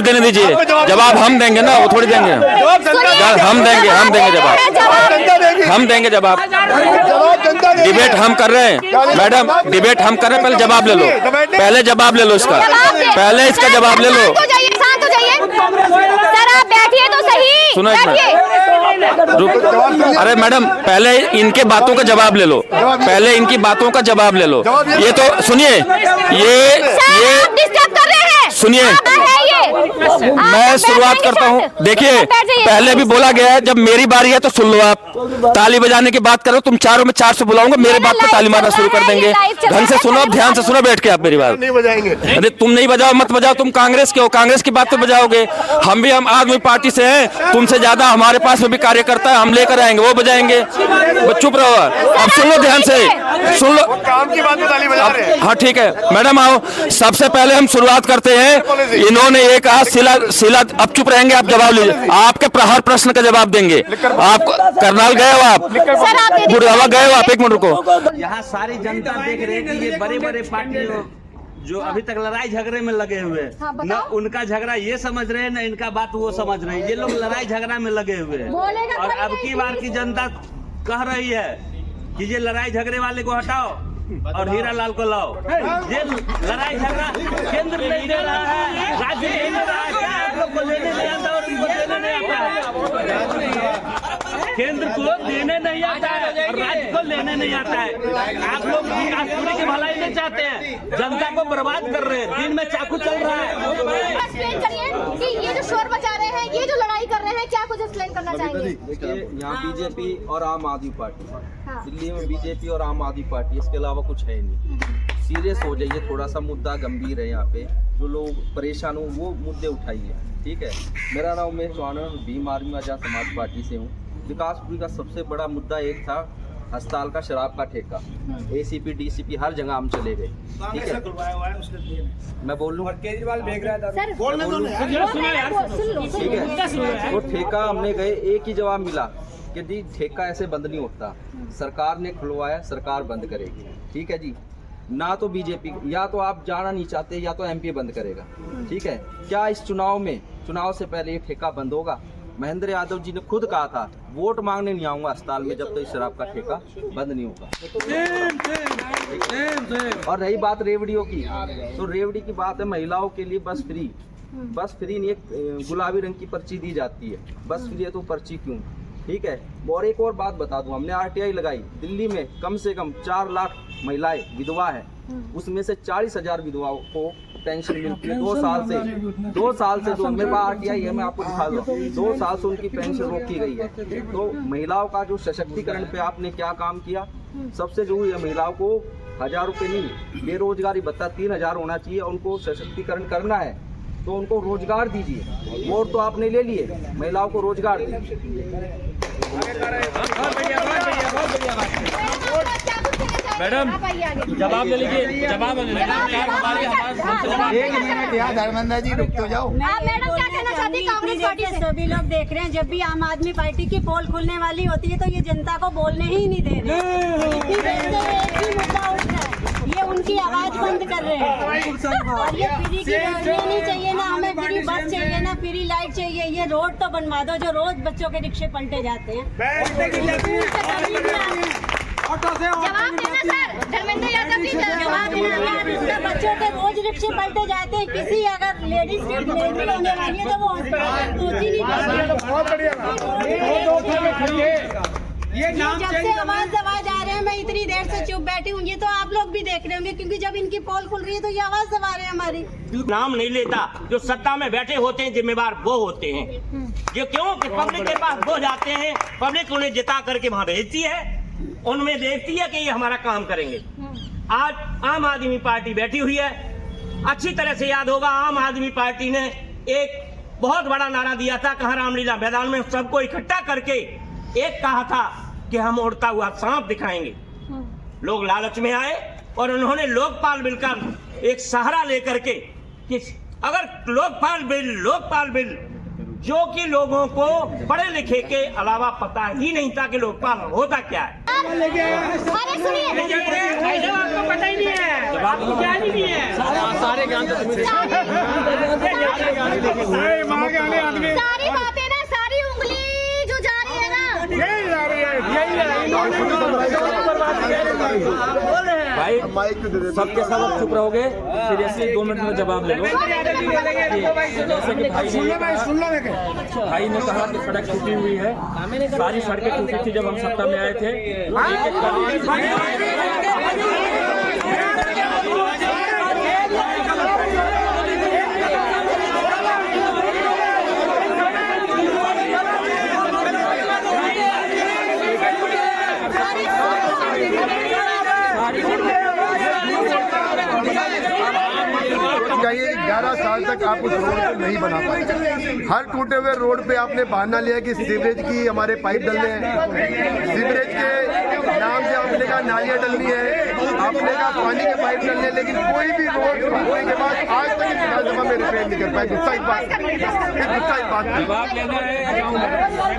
Speaker 9: देने दीजिए। जवाब हम देंगे ना, वो थोड़ी देंगे। हम देंगे जवाब। डिबेट हम कर रहे हैं मैडम, डिबेट हम कर रहे हैं, पहले जवाब ले लो, इसका पहले इसका जवाब ले लो।
Speaker 2: शांत हो जाइए सर, आप बैठिए तो सही।
Speaker 9: सुनो एक मिनट, अरे मैडम पहले इनके बातों का जवाब ले लो, ये तो सुनिए, ये
Speaker 2: डिस्टर्ब कर रहे हैं,
Speaker 9: सुनिए, मैं शुरुआत करता हूँ। देखिए, पहले भी बोला गया है, जब मेरी बारी है तो सुन लो आप। ताली बजाने की बात करो, तुम चारों में 4 से बुलाऊंगा, मेरे बात पे ताली मारना शुरू कर देंगे। ढंग से सुनो, ध्यान से सुनो, बैठ के आप मेरी बात
Speaker 8: नहीं बजाएंगे।
Speaker 9: अरे तुम नहीं बजाओ, मत बजाओ, तुम कांग्रेस के हो, कांग्रेस की बात पे बजाओगे। हम आदमी पार्टी से हैं, तुमसे ज्यादा हमारे पास में भी कार्यकर्ता है, हम लेकर आएंगे, वो बजाएंगे। चुप रहो, अब सुन लो, ध्यान से सुन लो,
Speaker 8: काम की बात में ताली बजा रहे हैं।
Speaker 9: हाँ ठीक है मैडम, आओ। सबसे पहले हम शुरुआत करते हैं, इन्होंने ये कहा शीला, अब चुप रहेंगे, आप जवाब लीजिए, आपके हर प्रश्न का जवाब देंगे। आप करनाल गए हो, आप गुड़गावा गए हो, आप एक मिनट रुको।
Speaker 13: यहाँ सारी जनता देख रही है कि ये बड़े बड़े पार्टियों जो अभी तक लड़ाई झगड़े में लगे हुए हैं, न उनका झगड़ा ये समझ रहे हैं, न इनका बात वो समझ रहे हैं। ये लोग लड़ाई झगड़ा में लगे हुए हैं, और अब की बार की जनता कह रही है कि ये लड़ाई झगड़े वाले को हटाओ और हीरा लाल को लाओ। ये लड़ाई झगड़ा केंद्र नहीं दे रहा है, राज्य नहीं दे रहा है, क्या आप लोग को लेने नहीं आता और उनको देने नहीं आता है? केंद्र को देने नहीं आता है और राज्य को लेने नहीं आता है। आप लोग विकासपुरी की भलाई नहीं चाहते हैं, जनता को बर्बाद कर रहे हैं, दिन में चाकू चल रहा है।
Speaker 2: एक्सप्लेन करिए कि ये जो शोर मचा रहे हैं, ये जो लड़ाई कर रहे हैं, क्या कुछ एक्सप्लेन करना चाहेंगे?
Speaker 14: देखिए, यहाँ बीजेपी और आम आदमी पार्टी, दिल्ली में बीजेपी और आम आदमी पार्टी, इसके अलावा कुछ है नहीं। सीरियस हो जाइए, थोड़ा सा मुद्दा गंभीर है, यहाँ पे जो लोग परेशान हो वो मुद्दे उठाइए, ठीक है। मेरा नाम उमेश चौहान, भीम आर्मी आजाद समाज पार्टी से हूँ। विकासपुरी का सबसे बड़ा मुद्दा एक था अस्पताल का शराब का ठेका। एसीपी डीसीपी हर जगह हम चले गए, ठीक है। मैं बोल लूँ, केजरीवाल भेज रहा था, ठीक है। वो ठेका हमने गए, एक ही जवाब मिला कि जी ठेका ऐसे बंद नहीं होता, सरकार ने खुलवाया, सरकार बंद करेगी, ठीक है जी। ना तो बीजेपी, या तो आप जाना नहीं चाहते, या तो एमपी बंद करेगा, ठीक है। क्या इस चुनाव से पहले ये ठेका बंद होगा? महेंद्र यादव जी ने खुद कहा था, वोट मांगने नहीं आऊंगा अस्पताल में जब तक शराब का ठेका बंद नहीं होगा। और रही बात रेवड़ियों की, तो रेवड़ी की बात है, महिलाओं के लिए बस फ्री नहीं, एक गुलाबी रंग की पर्ची दी जाती है, बस फ्री है तो पर्ची क्यों, ठीक है। और एक और बात बता दूं, हमने आरटीआई लगाई, दिल्ली में कम से कम 4 लाख महिलाएं विधवा है, उसमें से 40,000 विधवाओं को पेंशन मिलती है। 2 साल से जो मेरे पास आरटीआई है, मैं आपको दिखा दूं, 2 साल से उनकी पेंशन रोकी गई है। तो महिलाओं का जो सशक्तिकरण पे आपने क्या काम किया? सबसे जरूरी है, महिलाओं को 1000 रुपये नहीं, बेरोजगारी भत्ता 3000 होना चाहिए। उनको सशक्तिकरण करना है तो उनको रोजगार दीजिए। वोट तो आपने ले लिए, महिलाओं को रोजगार दीजिए।
Speaker 9: मैडम जवाब ले लीजिए, जवाब ले लीजिए।
Speaker 17: एक मिनट यार धर्मेंद्र जी रुक तो जाओ।
Speaker 2: मैडम क्या कहना चाहती है कांग्रेस पार्टी से?
Speaker 10: सभी लोग देख रहे हैं, जब भी आम आदमी पार्टी की पोल खुलने वाली होती है तो ये जनता को बोलने ही नहीं दे रहे। एक ही मुद्दा उठ रहा है, ये उनकी आवाज बंद कर रहे हैं। और ये फ्री की गाड़ियाँ नहीं चाहिए ना, हमें फ्री बस चाहिए ना, फ्री लाइट चाहिए। ये रोड तो बनवा दो जो रोज बच्चों के रिक्शे पलटे जाते हैं।
Speaker 2: जवाब देना सर, धर्मेंद्र यादव जी
Speaker 10: जवाब देना। बच्चों के रोज रिक्शे पलटे जाते हैं, किसी अगर लेडीज की डिलीवरी होने वाली है तो वो हॉस्पिटल पहुंच ही नहीं पाती। जब से आवाज आ रहे हैं, मैं इतनी देर से चुप बैठी हूँ, ये तो आप लोग भी देख रहे होंगे क्योंकि जब इनकी पोल खुल रही है तो ये आवाज दबा रहे हैं हमारी।
Speaker 13: नाम नहीं लेता, जो सत्ता में बैठे होते हैं जिम्मेवार वो होते हैं। ये क्यों कि पब्लिक के पास वो जाते हैं, पब्लिक उन्हें जिता करके वहाँ भेजती है, उनमें देखती है कि ये हमारा काम करेंगे। आज आम आदमी पार्टी बैठी हुई है, अच्छी तरह से याद होगा आम आदमी पार्टी ने एक बहुत बड़ा नारा दिया था, कहाँ रामलीला मैदान में सबको इकट्ठा करके एक कहा था कि हम उड़ता हुआ सांप दिखाएंगे। लोग लालच में आए और उन्होंने लोकपाल बिल का एक सहारा लेकर के कि अगर लोकपाल बिल जो कि लोगों को पढ़े लिखे के अलावा पता ही नहीं था कि लोकपाल होता क्या है।
Speaker 2: अरे सुनिए,
Speaker 13: जब आपको पता ही नहीं है, जब आपको ज्ञान ही नहीं है, सारे ज्ञान तो
Speaker 2: सारी बातें ना, सारी उंगली जो जा रही है ना,
Speaker 13: यही जा रही है। भाई सबके सब चुप रहोगे, सीरियसली 2 मिनट में जवाब ले लो। जैसे कि भाई ने कहा कि सड़क टूटी हुई है, सारी सड़कें टूटी थी जब हम सत्ता में आए थे।
Speaker 8: चाहिए 11 साल तक आप उस रोड को नहीं बना पाए। हर टूटे हुए रोड पे आपने बहाना लिया कि सीवरेज की हमारे पाइप डलने हैं, सीवरेज के नाम से आपने कहा नालियाँ डलनी है, आपने कहा पानी के पाइप डलने हैं, लेकिन कोई भी रोड टूटने के बाद आज तक इस विधानसभा में रिपेयर नहीं कर पाए। गुस्सा इस बात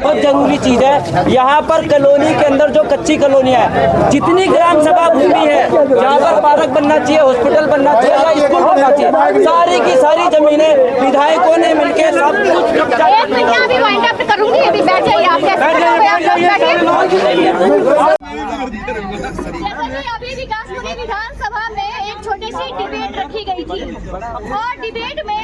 Speaker 20: बहुत जरूरी चीज है। यहाँ पर कॉलोनी के अंदर जो कच्ची कॉलोनी है, जितनी ग्राम सभा भूमि है जहाँ पर पार्क बनना चाहिए, हॉस्पिटल बनना चाहिए या स्कूल बनना चाहिए, सारी की सारी जमीनें विधायकों ने मिलकर सब कुछ।
Speaker 2: अभी विकासपुरी विधानसभा में एक छोटी सी डिबेट रखी गई थी और डिबेट में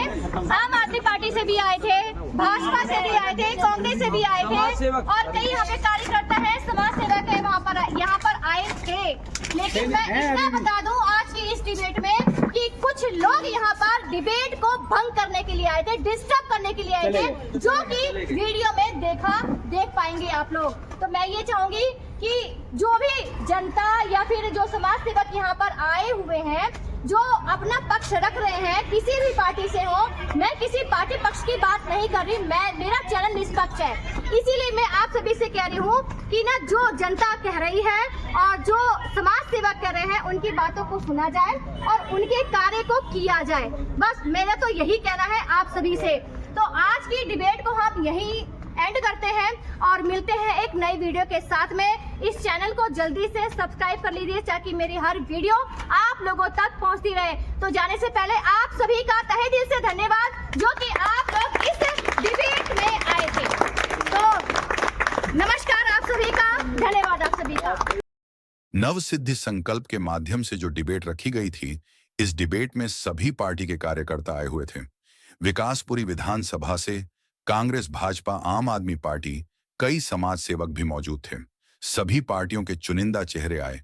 Speaker 2: आम आदमी पार्टी से भी आए थे, भाजपा से भी आए थे, कांग्रेस से भी आए थे और कई यहाँ पे कार्यकर्ता है, समाज सेवक है, वहाँ पर यहाँ पर आए थे। लेकिन मैं इतना बता दूं आज की इस डिबेट में कि कुछ लोग यहाँ पर डिबेट को भंग करने के लिए आए थे, डिस्टर्ब करने के लिए आए थे, जो कि वीडियो में देख पाएंगे आप लोग। तो मैं ये चाहूंगी कि जो भी जनता या फिर जो समाज सेवक यहाँ पर आए हुए हैं, जो अपना पक्ष रख रहे हैं, किसी भी पार्टी से हो, मैं किसी पार्टी पक्ष की बात नहीं कर रही, मेरा चैनल निष्पक्ष है। इसीलिए मैं आप सभी से कह रही हूँ कि ना जो जनता कह रही है और जो समाज सेवक कह रहे हैं, उनकी बातों को सुना जाए और उनके कार्य को किया जाए। बस मेरा तो यही कहना है आप सभी से। तो आज की डिबेट को हम यही एंड करते हैं और मिलते हैं एक नई वीडियो के साथ में। इस चैनल को जल्दी से सब्सक्राइब कर लीजिए ताकि मेरी हर वीडियो आप लोगों तक पहुंचती रहे। तो जाने से पहले आप सभी का तहे दिल से धन्यवाद जो कि आप लोग इस डिबेट में आए थे। तो नमस्कार आप सभी का, धन्यवाद आप सभी का।
Speaker 21: नव सिद्धि संकल्प के माध्यम से जो डिबेट रखी गई थी, इस डिबेट में सभी पार्टी के कार्यकर्ता आए हुए थे। विकासपुरी विधानसभा से कांग्रेस, भाजपा, आम आदमी पार्टी, कई समाज सेवक भी मौजूद थे। सभी पार्टियों के चुनिंदा चेहरे आए,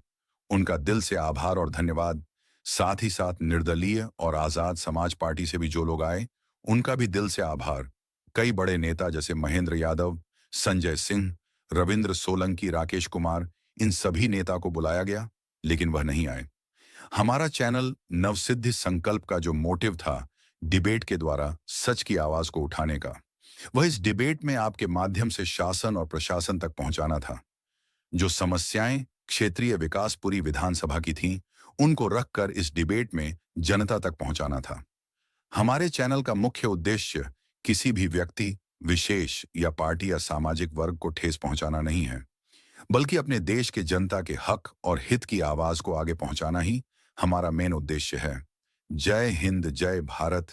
Speaker 21: उनका दिल से आभार और धन्यवाद। साथ ही साथ निर्दलीय और आजाद समाज पार्टी से भी जो लोग आए, उनका भी दिल से आभार। कई बड़े नेता जैसे महेंद्र यादव, संजय सिंह, रविंद्र सोलंकी, राकेश कुमार, इन सभी नेता को बुलाया गया, लेकिन वह नहीं आए। हमारा चैनल नवसिद्धि संकल्प का जो मोटिव था, डिबेट के द्वारा सच की आवाज को उठाने का, वह इस डिबेट में आपके माध्यम से शासन और प्रशासन तक पहुंचाना था। जो समस्याएं क्षेत्रीय विकासपुरी विधानसभा की थीं, उनको रखकर इस डिबेट में जनता तक पहुंचाना था। हमारे चैनल का मुख्य उद्देश्य किसी भी व्यक्ति विशेष या पार्टी या सामाजिक वर्ग को ठेस पहुंचाना नहीं है, बल्कि अपने देश के जनता के हक और हित की आवाज को आगे पहुंचाना ही हमारा मेन उद्देश्य है। जय हिंद, जय भारत,